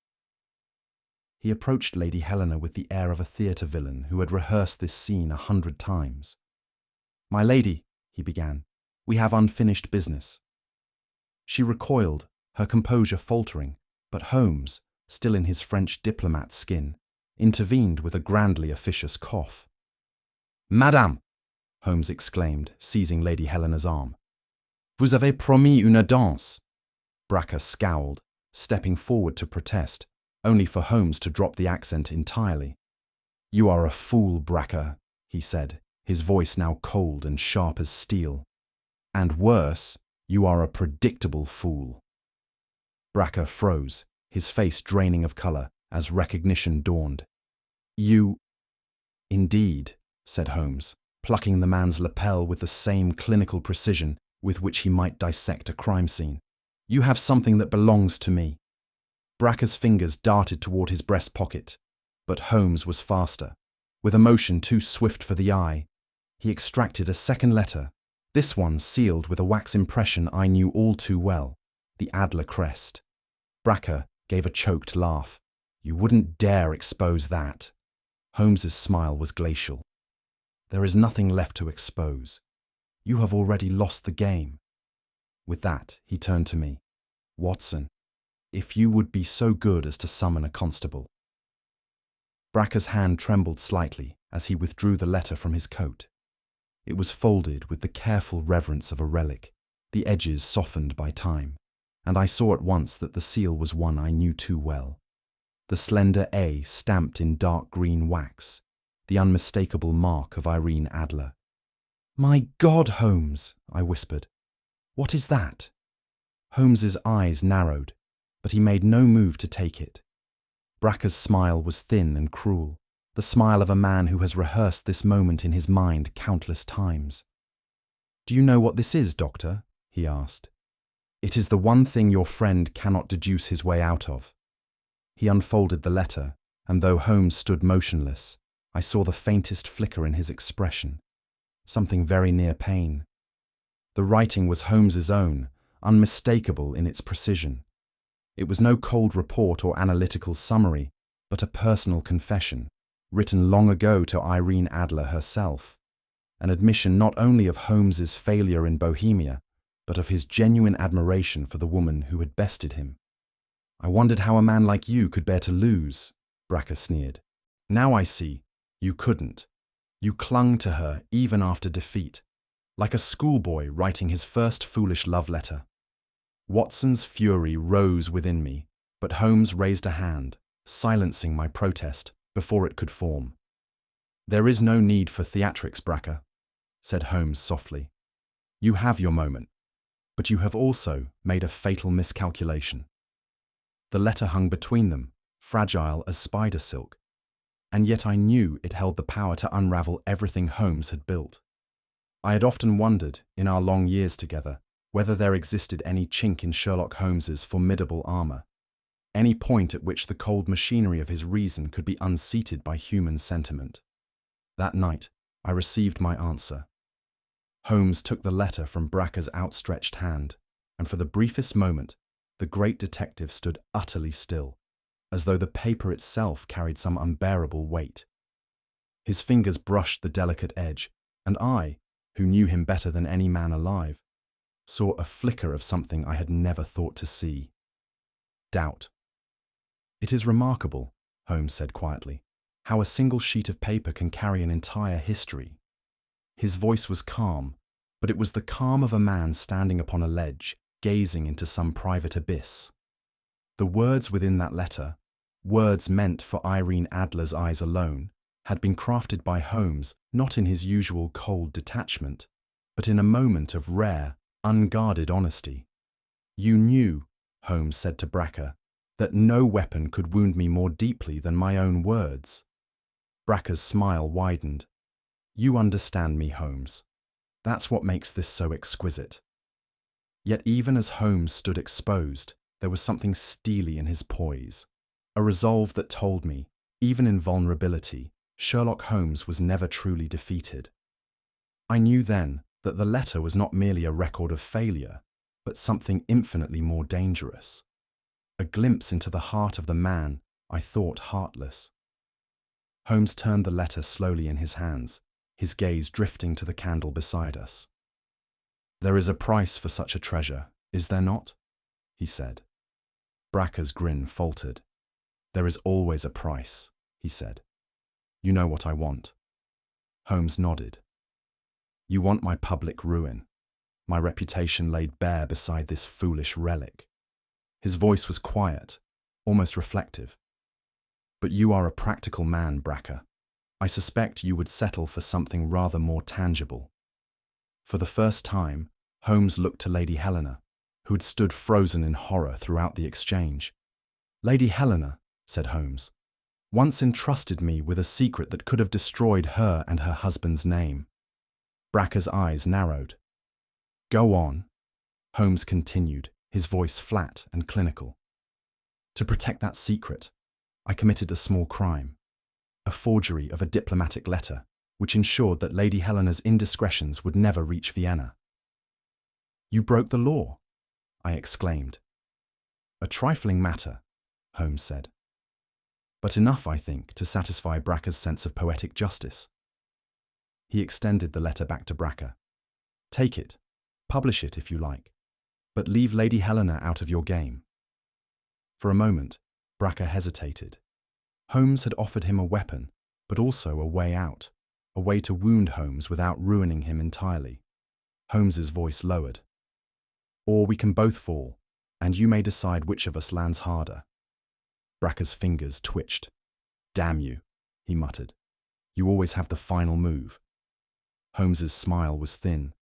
He approached Lady Helena with the air of a theatre villain who had rehearsed this scene 100 times. "My lady," he began, "we have unfinished business." She recoiled, her composure faltering, but Holmes, still in his French diplomat's skin, intervened with a grandly officious cough. "Madame," Holmes exclaimed, seizing Lady Helena's arm, "vous avez promis une danse." Bracker scowled, stepping forward to protest, only for Holmes to drop the accent entirely. "You are a fool, Bracker," he said, his voice now cold and sharp as steel. "And worse, you are a predictable fool." Bracker froze, his face draining of colour as recognition dawned. "You—" "Indeed," said Holmes, plucking the man's lapel with the same clinical precision with which he might dissect a crime scene. "You have something that belongs to me." Bracker's fingers darted toward his breast pocket, but Holmes was faster. With a motion too swift for the eye, he extracted a second letter, this one sealed with a wax impression I knew all too well, the Adler crest. Bracker gave a choked laugh. "You wouldn't dare expose that." Holmes's smile was glacial. "There is nothing left to expose. You have already lost the game." With that, he turned to me. "Watson, if you would be so good as to summon a constable." Bracker's hand trembled slightly as he withdrew the letter from his coat. It was folded with the careful reverence of a relic, the edges softened by time, and I saw at once that the seal was one I knew too well. The slender A stamped in dark green wax, the unmistakable mark of Irene Adler. "My God, Holmes," I whispered. "What is that?" Holmes's eyes narrowed, but he made no move to take it. Bracker's smile was thin and cruel, the smile of a man who has rehearsed this moment in his mind countless times. "Do you know what this is, Doctor?" he asked. "It is the one thing your friend cannot deduce his way out of." He unfolded the letter, and though Holmes stood motionless, I saw the faintest flicker in his expression, something very near pain. The writing was Holmes's own, unmistakable in its precision. It was no cold report or analytical summary, but a personal confession, written long ago to Irene Adler herself, an admission not only of Holmes's failure in Bohemia, but of his genuine admiration for the woman who had bested him. "I wondered how a man like you could bear to lose," Bracker sneered. "Now I see, you couldn't. You clung to her even after defeat, like a schoolboy writing his first foolish love letter." Watson's fury rose within me, but Holmes raised a hand, silencing my protest before it could form. "There is no need for theatrics, Bracker," said Holmes softly. "You have your moment, but you have also made a fatal miscalculation." The letter hung between them, fragile as spider silk, and yet I knew it held the power to unravel everything Holmes had built. I had often wondered, in our long years together, whether there existed any chink in Sherlock Holmes's formidable armour, any point at which the cold machinery of his reason could be unseated by human sentiment. That night, I received my answer. Holmes took the letter from Bracker's outstretched hand, and for the briefest moment, the great detective stood utterly still, as though the paper itself carried some unbearable weight. His fingers brushed the delicate edge, and I, who knew him better than any man alive, saw a flicker of something I had never thought to see. Doubt. "It is remarkable," Holmes said quietly, "how a single sheet of paper can carry an entire history." His voice was calm, but it was the calm of a man standing upon a ledge, gazing into some private abyss. The words within that letter, words meant for Irene Adler's eyes alone, had been crafted by Holmes not in his usual cold detachment, but in a moment of rare, unguarded honesty. "You knew," Holmes said to Bracker, "that no weapon could wound me more deeply than my own words." Bracker's smile widened. "You understand me, Holmes. That's what makes this so exquisite." Yet even as Holmes stood exposed, there was something steely in his poise, a resolve that told me, even in vulnerability, Sherlock Holmes was never truly defeated. I knew then that the letter was not merely a record of failure, but something infinitely more dangerous. A glimpse into the heart of the man I thought heartless. Holmes turned the letter slowly in his hands, his gaze drifting to the candle beside us. "There is a price for such a treasure, is there not?" he said. Bracker's grin faltered. "There is always a price," he said. "You know what I want." Holmes nodded. "You want my public ruin, my reputation laid bare beside this foolish relic." His voice was quiet, almost reflective. "But you are a practical man, Bracker. I suspect you would settle for something rather more tangible." For the first time, Holmes looked to Lady Helena, who had stood frozen in horror throughout the exchange. "Lady Helena," said Holmes, "once entrusted me with a secret that could have destroyed her and her husband's name." Bracker's eyes narrowed. "Go on," Holmes continued, his voice flat and clinical. "To protect that secret, I committed a small crime, a forgery of a diplomatic letter, which ensured that Lady Helena's indiscretions would never reach Vienna." "You broke the law?" I exclaimed. "A trifling matter," Holmes said, "but enough, I think, to satisfy Bracker's sense of poetic justice." He extended the letter back to Bracker. "Take it, publish it if you like, but leave Lady Helena out of your game." For a moment, Bracker hesitated. Holmes had offered him a weapon, but also a way out, a way to wound Holmes without ruining him entirely. Holmes's voice lowered. "Or we can both fall, and you may decide which of us lands harder." Bracker's fingers twitched. "Damn you," he muttered. "You always have the final move." Holmes's smile was thin.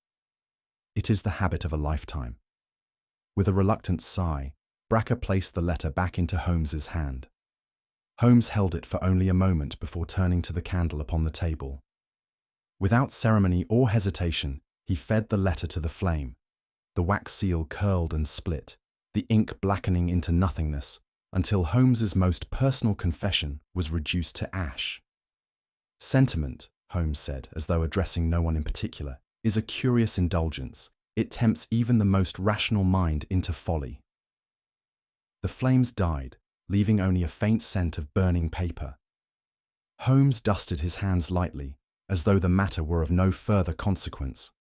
"It is the habit of a lifetime." With a reluctant sigh, Bracker placed the letter back into Holmes's hand. Holmes held it for only a moment before turning to the candle upon the table. Without ceremony or hesitation, he fed the letter to the flame. The wax seal curled and split, the ink blackening into nothingness, until Holmes's most personal confession was reduced to ash. Sentiment, Holmes said, as though addressing no one in particular, is a curious indulgence. It tempts even the most rational mind into folly. The flames died, leaving only a faint scent of burning paper. Holmes dusted his hands lightly, as though the matter were of no further consequence.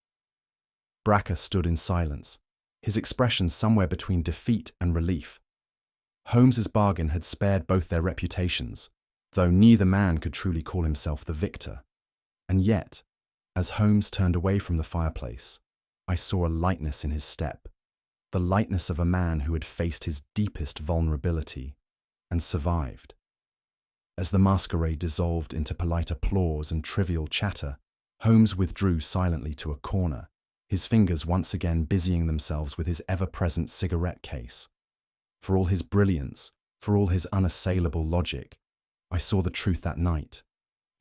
Bracker stood in silence, his expression somewhere between defeat and relief. Holmes's bargain had spared both their reputations, though neither man could truly call himself the victor. And yet, as Holmes turned away from the fireplace, I saw a lightness in his step, the lightness of a man who had faced his deepest vulnerability and survived. As the masquerade dissolved into polite applause and trivial chatter, Holmes withdrew silently to a corner, his fingers once again busying themselves with his ever-present cigarette case. For all his brilliance, for all his unassailable logic, I saw the truth that night.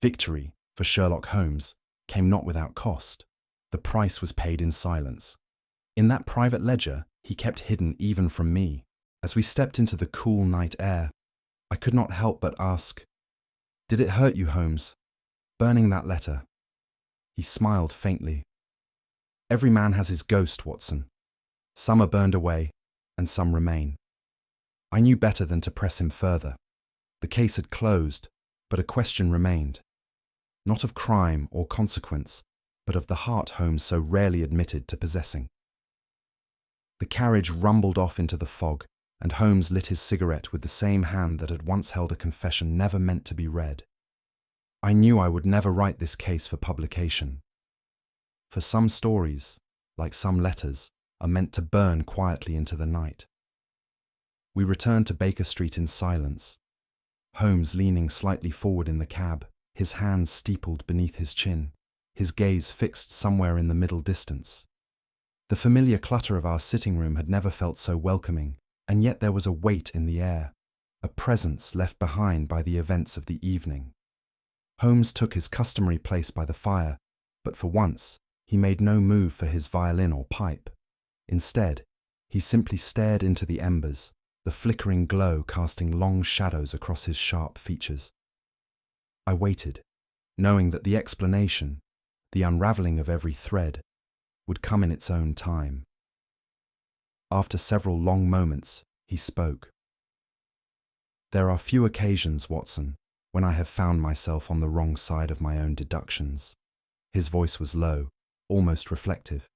Victory, for Sherlock Holmes, came not without cost. The price was paid in silence. In that private ledger, he kept hidden even from me. As we stepped into the cool night air, I could not help but ask, "Did it hurt you, Holmes, burning that letter?" He smiled faintly. "Every man has his ghost, Watson. Some are burned away, and some remain." I knew better than to press him further. The case had closed, but a question remained. Not of crime or consequence, but of the heart Holmes so rarely admitted to possessing. The carriage rumbled off into the fog, and Holmes lit his cigarette with the same hand that had once held a confession never meant to be read. I knew I would never write this case for publication. For some stories, like some letters, are meant to burn quietly into the night. We returned to Baker Street in silence, Holmes leaning slightly forward in the cab, his hands steepled beneath his chin, his gaze fixed somewhere in the middle distance. The familiar clutter of our sitting room had never felt so welcoming, and yet there was a weight in the air, a presence left behind by the events of the evening. Holmes took his customary place by the fire, but for once he made no move for his violin or pipe. Instead, he simply stared into the embers, the flickering glow casting long shadows across his sharp features. I waited, knowing that the explanation, the unravelling of every thread, would come in its own time. After several long moments, he spoke. "There are few occasions, Watson, when I have found myself on the wrong side of my own deductions." His voice was low, almost reflective.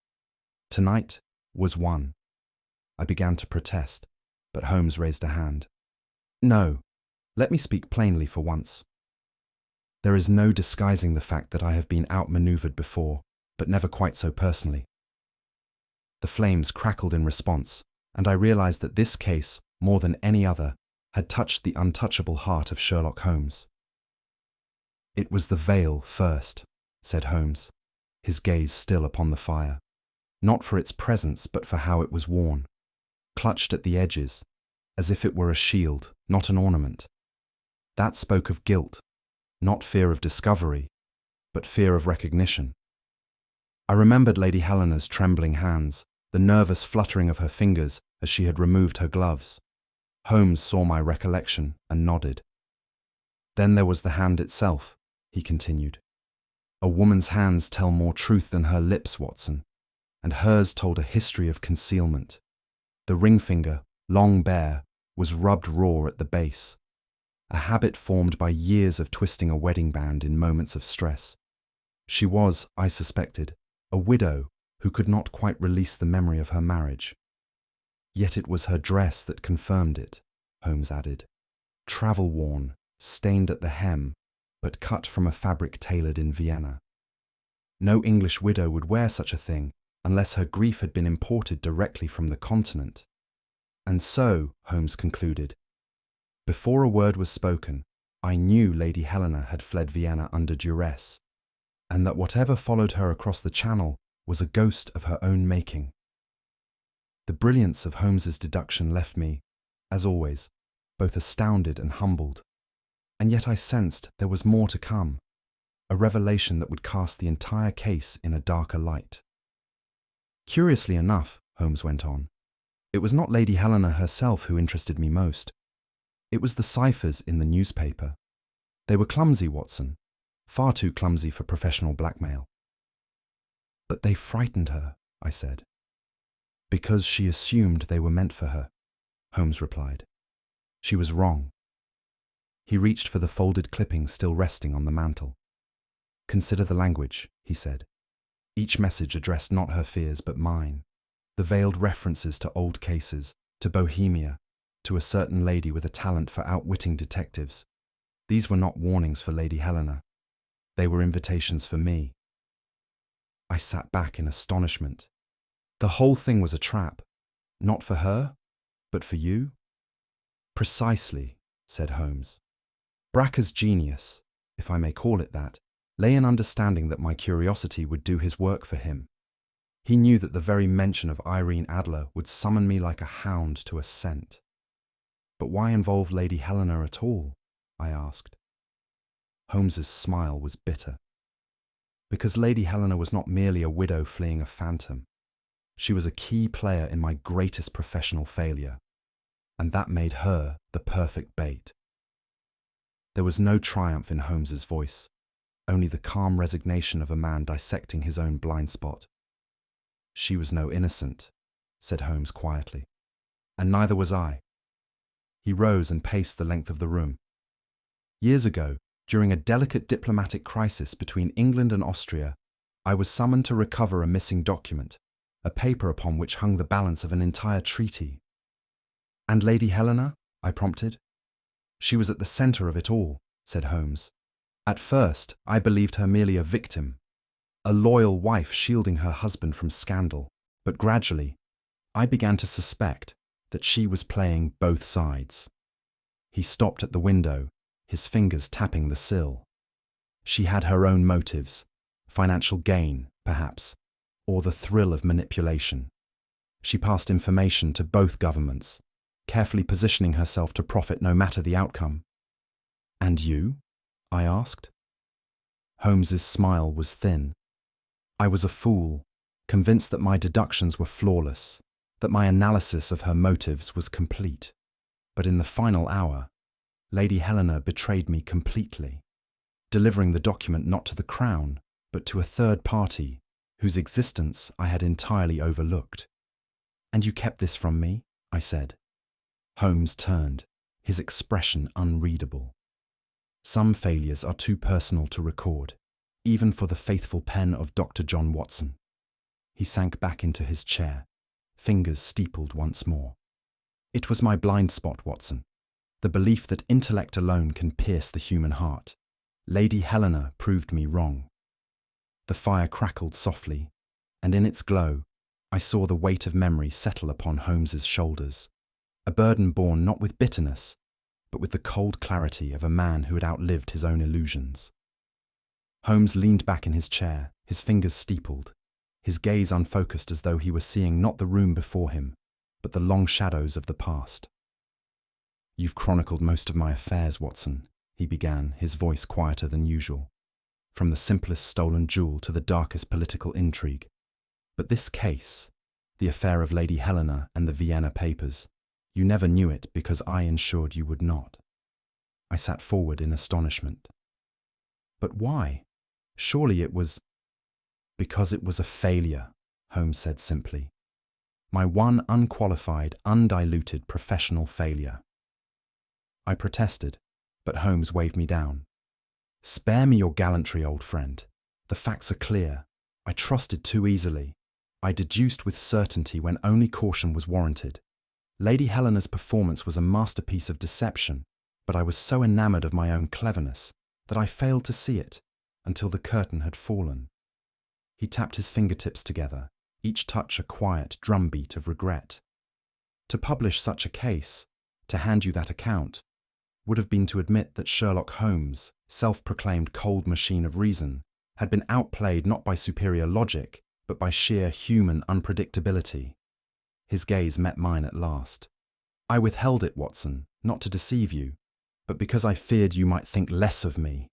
"Tonight was one." I began to protest, but Holmes raised a hand. "No, let me speak plainly for once. There is no disguising the fact that I have been outmaneuvered before, but never quite so personally." The flames crackled in response, and I realized that this case, more than any other, had touched the untouchable heart of Sherlock Holmes. "It was the veil first," said Holmes, his gaze still upon the fire, not for its presence but for how it was worn, clutched at the edges, as if it were a shield, not an ornament. That spoke of guilt, not fear of discovery, but fear of recognition. I remembered Lady Helena's trembling hands, the nervous fluttering of her fingers as she had removed her gloves. Holmes saw my recollection and nodded. "Then there was the hand itself," he continued. "A woman's hands tell more truth than her lips, Watson, and hers told a history of concealment. The ring finger, long bare, was rubbed raw at the base, a habit formed by years of twisting a wedding band in moments of stress. She was, I suspected, a widow who could not quite release the memory of her marriage. Yet it was her dress that confirmed it," Holmes added. "Travel-worn, stained at the hem, but cut from a fabric tailored in Vienna. No English widow would wear such a thing unless her grief had been imported directly from the continent. And so," Holmes concluded, "before a word was spoken, I knew Lady Helena had fled Vienna under duress, and that whatever followed her across the Channel was a ghost of her own making." The brilliance of Holmes's deduction left me, as always, both astounded and humbled, and yet I sensed there was more to come, a revelation that would cast the entire case in a darker light. "Curiously enough," Holmes went on, "it was not Lady Helena herself who interested me most. It was the ciphers in the newspaper. They were clumsy, Watson, far too clumsy for professional blackmail. But they frightened her, I said. Because she assumed they were meant for her, Holmes replied. She was wrong. He reached for the folded clippings still resting on the mantel. Consider the language, he said. Each message addressed not her fears but mine. The veiled references to old cases, to Bohemia, to a certain lady with a talent for outwitting detectives. These were not warnings for Lady Helena. They were invitations for me. I sat back in astonishment. The whole thing was a trap. Not for her, but for you? Precisely, said Holmes. Bracker's genius, if I may call it that, lay in understanding that my curiosity would do his work for him. He knew that the very mention of Irene Adler would summon me like a hound to a scent. But why involve Lady Helena at all? I asked. Holmes's smile was bitter. Because Lady Helena was not merely a widow fleeing a phantom. She was a key player in my greatest professional failure, and that made her the perfect bait. There was no triumph in Holmes's voice, only the calm resignation of a man dissecting his own blind spot. She was no innocent, said Holmes quietly, and neither was I. He rose and paced the length of the room. Years ago, during a delicate diplomatic crisis between England and Austria, I was summoned to recover a missing document, a paper upon which hung the balance of an entire treaty. And Lady Helena? I prompted. She was at the centre of it all, said Holmes. At first, I believed her merely a victim, a loyal wife shielding her husband from scandal, but gradually, I began to suspect that she was playing both sides. He stopped at the window, his fingers tapping the sill. She had her own motives, financial gain, perhaps, or the thrill of manipulation. She passed information to both governments, carefully positioning herself to profit no matter the outcome. And you? I asked. Holmes's smile was thin. I was a fool, convinced that my deductions were flawless, that my analysis of her motives was complete. But in the final hour, Lady Helena betrayed me completely, delivering the document not to the Crown, but to a third party whose existence I had entirely overlooked. And you kept this from me? I said. Holmes turned, his expression unreadable. Some failures are too personal to record, even for the faithful pen of Dr. John Watson. He sank back into his chair, fingers steepled once more. It was my blind spot, Watson. The belief that intellect alone can pierce the human heart. Lady Helena proved me wrong. The fire crackled softly, and in its glow, I saw the weight of memory settle upon Holmes's shoulders, a burden borne not with bitterness, but with the cold clarity of a man who had outlived his own illusions. Holmes leaned back in his chair, his fingers steepled, his gaze unfocused as though he were seeing not the room before him, but the long shadows of the past. You've chronicled most of my affairs, Watson, he began, his voice quieter than usual, from the simplest stolen jewel to the darkest political intrigue. But this case, the affair of Lady Helena and the Vienna papers, you never knew it because I ensured you would not. I sat forward in astonishment. But why? Surely it was... Because it was a failure, Holmes said simply. My one unqualified, undiluted professional failure. I protested, but Holmes waved me down. Spare me your gallantry, old friend. The facts are clear. I trusted too easily. I deduced with certainty when only caution was warranted. Lady Helena's performance was a masterpiece of deception, but I was so enamoured of my own cleverness that I failed to see it until the curtain had fallen. He tapped his fingertips together, each touch a quiet drumbeat of regret. To publish such a case, to hand you that account, would have been to admit that Sherlock Holmes, self-proclaimed cold machine of reason, had been outplayed not by superior logic, but by sheer human unpredictability. His gaze met mine at last. I withheld it, Watson, not to deceive you, but because I feared you might think less of me.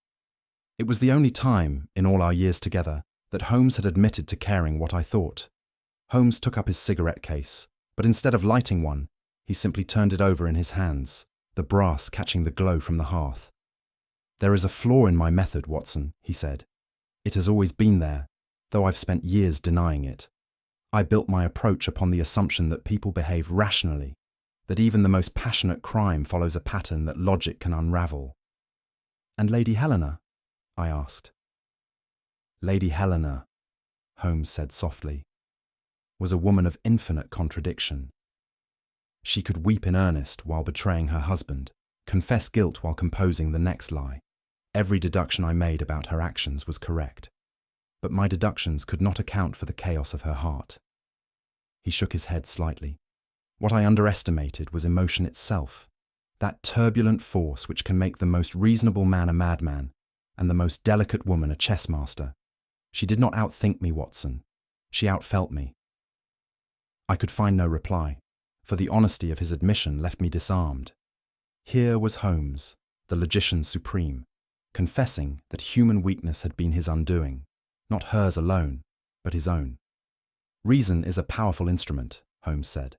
It was the only time, in all our years together, that Holmes had admitted to caring what I thought. Holmes took up his cigarette case, but instead of lighting one, he simply turned it over in his hands, the brass catching the glow from the hearth. "There is a flaw in my method, Watson," he said. "It has always been there, though I've spent years denying it. I built my approach upon the assumption that people behave rationally, that even the most passionate crime follows a pattern that logic can unravel." "And Lady Helena?" I asked. "Lady Helena," Holmes said softly, "was a woman of infinite contradiction. She could weep in earnest while betraying her husband, confess guilt while composing the next lie. Every deduction I made about her actions was correct, but my deductions could not account for the chaos of her heart." He shook his head slightly. "What I underestimated was emotion itself, that turbulent force which can make the most reasonable man a madman and the most delicate woman a chess master. She did not outthink me, Watson. She outfelt me." I could find no reply, for the honesty of his admission left me disarmed. Here was Holmes, the logician supreme, confessing that human weakness had been his undoing, not hers alone, but his own. "Reason is a powerful instrument," Holmes said,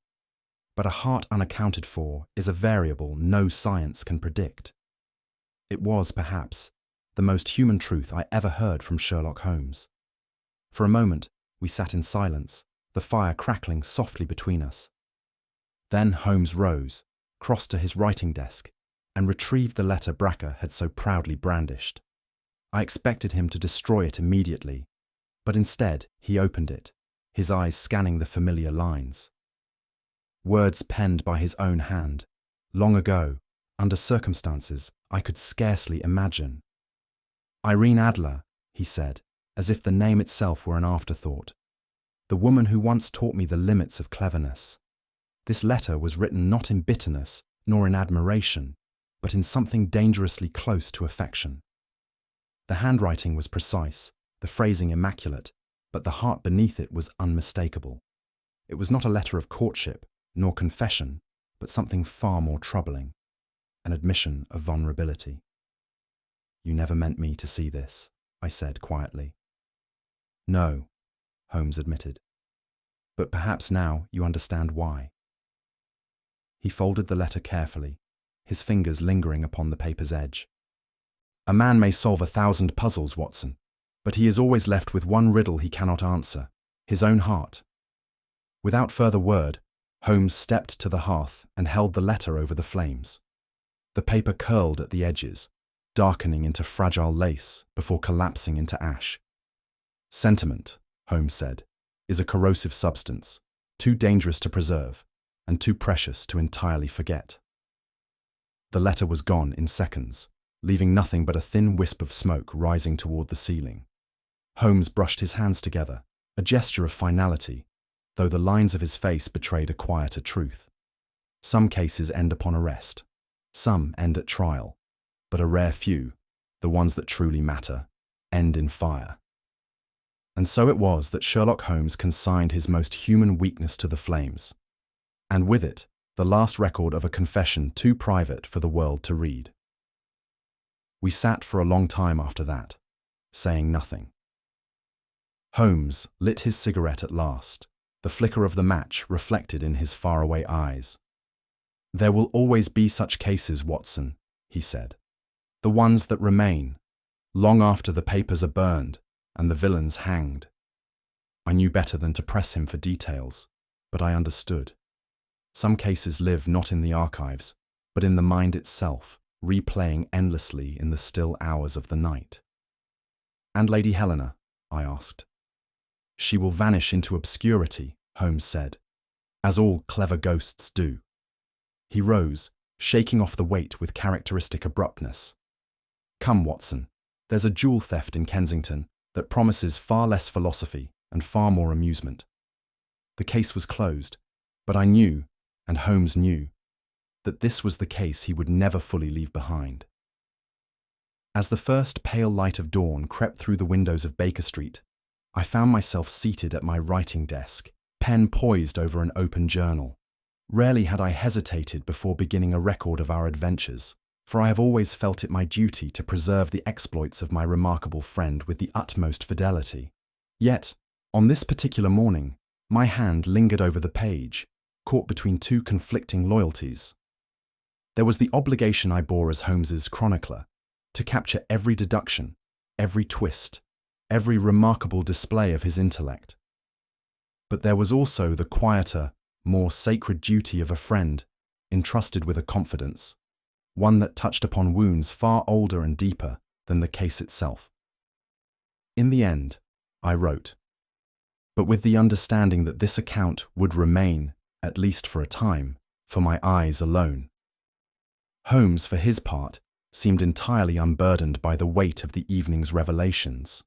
"but a heart unaccounted for is a variable no science can predict." It was, perhaps, the most human truth I ever heard from Sherlock Holmes. For a moment, we sat in silence, the fire crackling softly between us. Then Holmes rose, crossed to his writing desk, and retrieved the letter Bracker had so proudly brandished. I expected him to destroy it immediately, but instead he opened it, his eyes scanning the familiar lines. Words penned by his own hand, long ago, under circumstances I could scarcely imagine. "Irene Adler," he said, as if the name itself were an afterthought. "The woman who once taught me the limits of cleverness. This letter was written not in bitterness nor in admiration, but in something dangerously close to affection." The handwriting was precise, the phrasing immaculate, but the heart beneath it was unmistakable. It was not a letter of courtship, nor confession, but something far more troubling, an admission of vulnerability. "You never meant me to see this," I said quietly. "No," Holmes admitted. "But perhaps now you understand why." He folded the letter carefully, his fingers lingering upon the paper's edge. "A man may solve 1,000 puzzles, Watson, but he is always left with one riddle he cannot answer, his own heart." Without further word, Holmes stepped to the hearth and held the letter over the flames. The paper curled at the edges, darkening into fragile lace before collapsing into ash. "Sentiment," Holmes said, "is a corrosive substance, too dangerous to preserve and too precious to entirely forget." The letter was gone in seconds, leaving nothing but a thin wisp of smoke rising toward the ceiling. Holmes brushed his hands together, a gesture of finality, though the lines of his face betrayed a quieter truth. Some cases end upon arrest. Some end at trial. But a rare few, the ones that truly matter, end in fire. And so it was that Sherlock Holmes consigned his most human weakness to the flames, and with it, the last record of a confession too private for the world to read. We sat for a long time after that, saying nothing. Holmes lit his cigarette at last, the flicker of the match reflected in his faraway eyes. "There will always be such cases, Watson," he said. "The ones that remain, long after the papers are burned and the villains hanged." I knew better than to press him for details, but I understood. Some cases live not in the archives, but in the mind itself, replaying endlessly in the still hours of the night. "And Lady Helena?" I asked. "She will vanish into obscurity," Holmes said, "as all clever ghosts do." He rose, shaking off the weight with characteristic abruptness. "Come, Watson, there's a jewel theft in Kensington that promises far less philosophy and far more amusement." The case was closed, but I knew, and Holmes knew, that this was the case he would never fully leave behind. As the first pale light of dawn crept through the windows of Baker Street, I found myself seated at my writing desk, pen poised over an open journal. Rarely had I hesitated before beginning a record of our adventures, for I have always felt it my duty to preserve the exploits of my remarkable friend with the utmost fidelity. Yet, on this particular morning, my hand lingered over the page, caught between two conflicting loyalties. There was the obligation I bore as Holmes's chronicler, to capture every deduction, every twist, every remarkable display of his intellect. But there was also the quieter, more sacred duty of a friend, entrusted with a confidence, one that touched upon wounds far older and deeper than the case itself. In the end, I wrote, but with the understanding that this account would remain, at least for a time, for my eyes alone. Holmes, for his part, seemed entirely unburdened by the weight of the evening's revelations.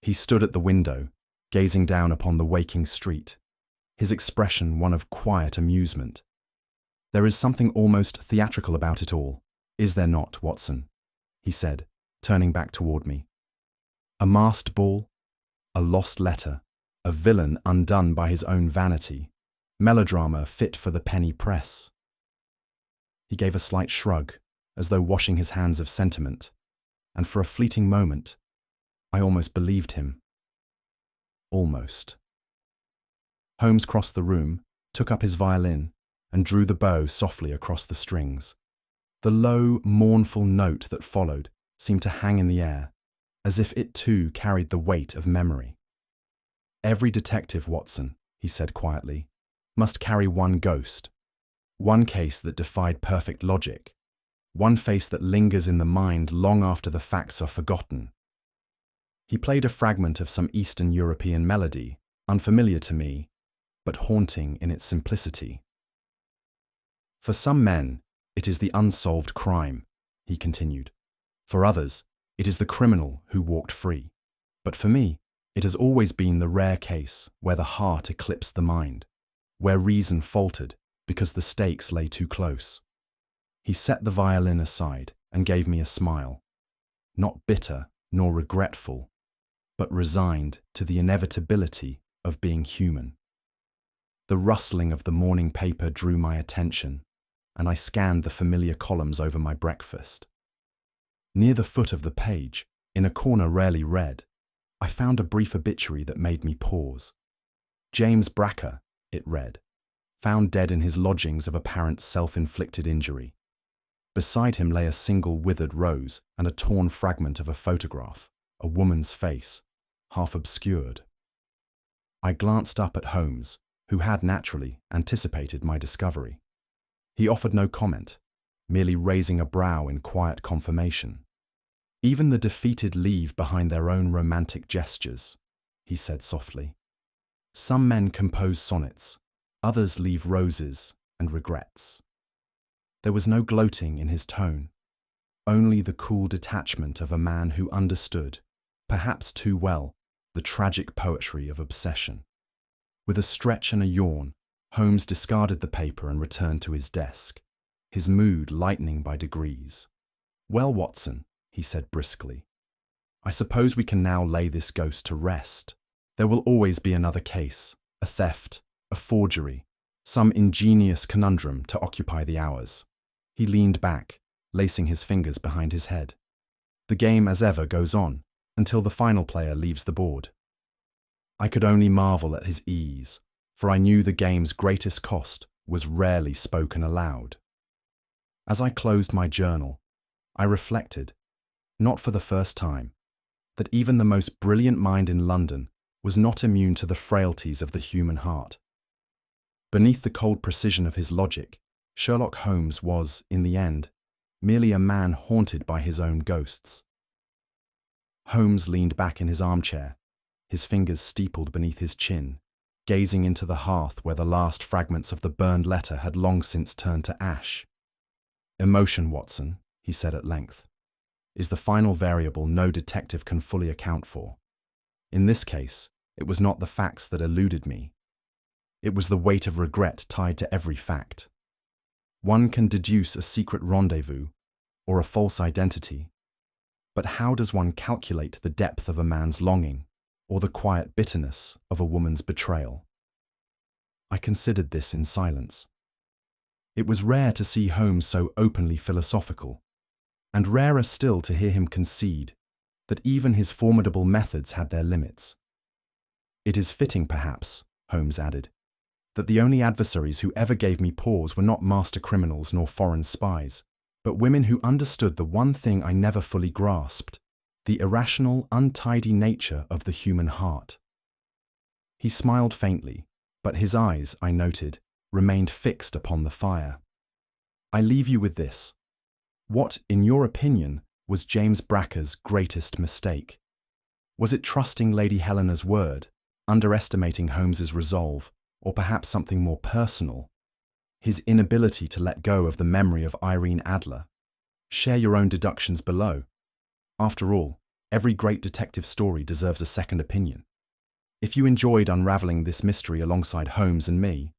He stood at the window, gazing down upon the waking street, his expression one of quiet amusement. "There is something almost theatrical about it all, is there not, Watson?" he said, turning back toward me. "A masked ball, a lost letter, a villain undone by his own vanity, melodrama fit for the penny press." He gave a slight shrug, as though washing his hands of sentiment, and for a fleeting moment, I almost believed him. Almost. Holmes crossed the room, took up his violin, and drew the bow softly across the strings. The low, mournful note that followed seemed to hang in the air, as if it too carried the weight of memory. "Every detective, Watson," he said quietly, "must carry one ghost, one case that defied perfect logic, one face that lingers in the mind long after the facts are forgotten." He played a fragment of some Eastern European melody, unfamiliar to me, but haunting in its simplicity. "For some men, it is the unsolved crime," he continued. "For others, it is the criminal who walked free. But for me, it has always been the rare case where the heart eclipsed the mind, where reason faltered because the stakes lay too close." He set the violin aside and gave me a smile, not bitter nor regretful, but resigned to the inevitability of being human. The rustling of the morning paper drew my attention, and I scanned the familiar columns over my breakfast. Near the foot of the page, in a corner rarely read, I found a brief obituary that made me pause. "James Bracker," it read, "found dead in his lodgings of apparent self-inflicted injury." Beside him lay a single withered rose and a torn fragment of a photograph, a woman's face, half obscured. I glanced up at Holmes, who had naturally anticipated my discovery. He offered no comment, merely raising a brow in quiet confirmation. "Even the defeated leave behind their own romantic gestures," he said softly. "Some men compose sonnets, others leave roses and regrets." There was no gloating in his tone, only the cool detachment of a man who understood, perhaps too well, the tragic poetry of obsession. With a stretch and a yawn, Holmes discarded the paper and returned to his desk, his mood lightening by degrees. "Well, Watson," he said briskly, "I suppose we can now lay this ghost to rest. There will always be another case, a theft, a forgery, some ingenious conundrum to occupy the hours." He leaned back, lacing his fingers behind his head. "The game, as ever, goes on, until the final player leaves the board." I could only marvel at his ease, for I knew the game's greatest cost was rarely spoken aloud. As I closed my journal, I reflected, not for the first time, that even the most brilliant mind in London was not immune to the frailties of the human heart. Beneath the cold precision of his logic, Sherlock Holmes was, in the end, merely a man haunted by his own ghosts. Holmes leaned back in his armchair, his fingers steepled beneath his chin, gazing into the hearth where the last fragments of the burned letter had long since turned to ash. "Emotion, Watson," he said at length, "is the final variable no detective can fully account for. In this case, it was not the facts that eluded me. It was the weight of regret tied to every fact. One can deduce a secret rendezvous or a false identity, but how does one calculate the depth of a man's longing or the quiet bitterness of a woman's betrayal?" I considered this in silence. It was rare to see Holmes so openly philosophical, and rarer still to hear him concede that even his formidable methods had their limits. "It is fitting, perhaps," Holmes added, "that the only adversaries who ever gave me pause were not master criminals nor foreign spies, but women who understood the one thing I never fully grasped: the irrational, untidy nature of the human heart. He smiled faintly, but his eyes, I noted, remained fixed upon the fire. I leave you with this. What, in your opinion, was James Bracker's greatest mistake? Was it trusting Lady Helena's word, underestimating Holmes's resolve, or perhaps something more personal? His inability to let go of the memory of Irene Adler? Share your own deductions below. After all, every great detective story deserves a second opinion. If you enjoyed unraveling this mystery alongside Holmes and me,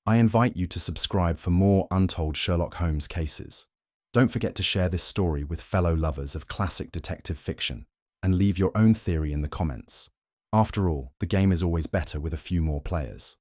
I invite you to subscribe for more untold Sherlock Holmes cases. Don't forget to share this story with fellow lovers of classic detective fiction and leave your own theory in the comments. After all, the game is always better with a few more players.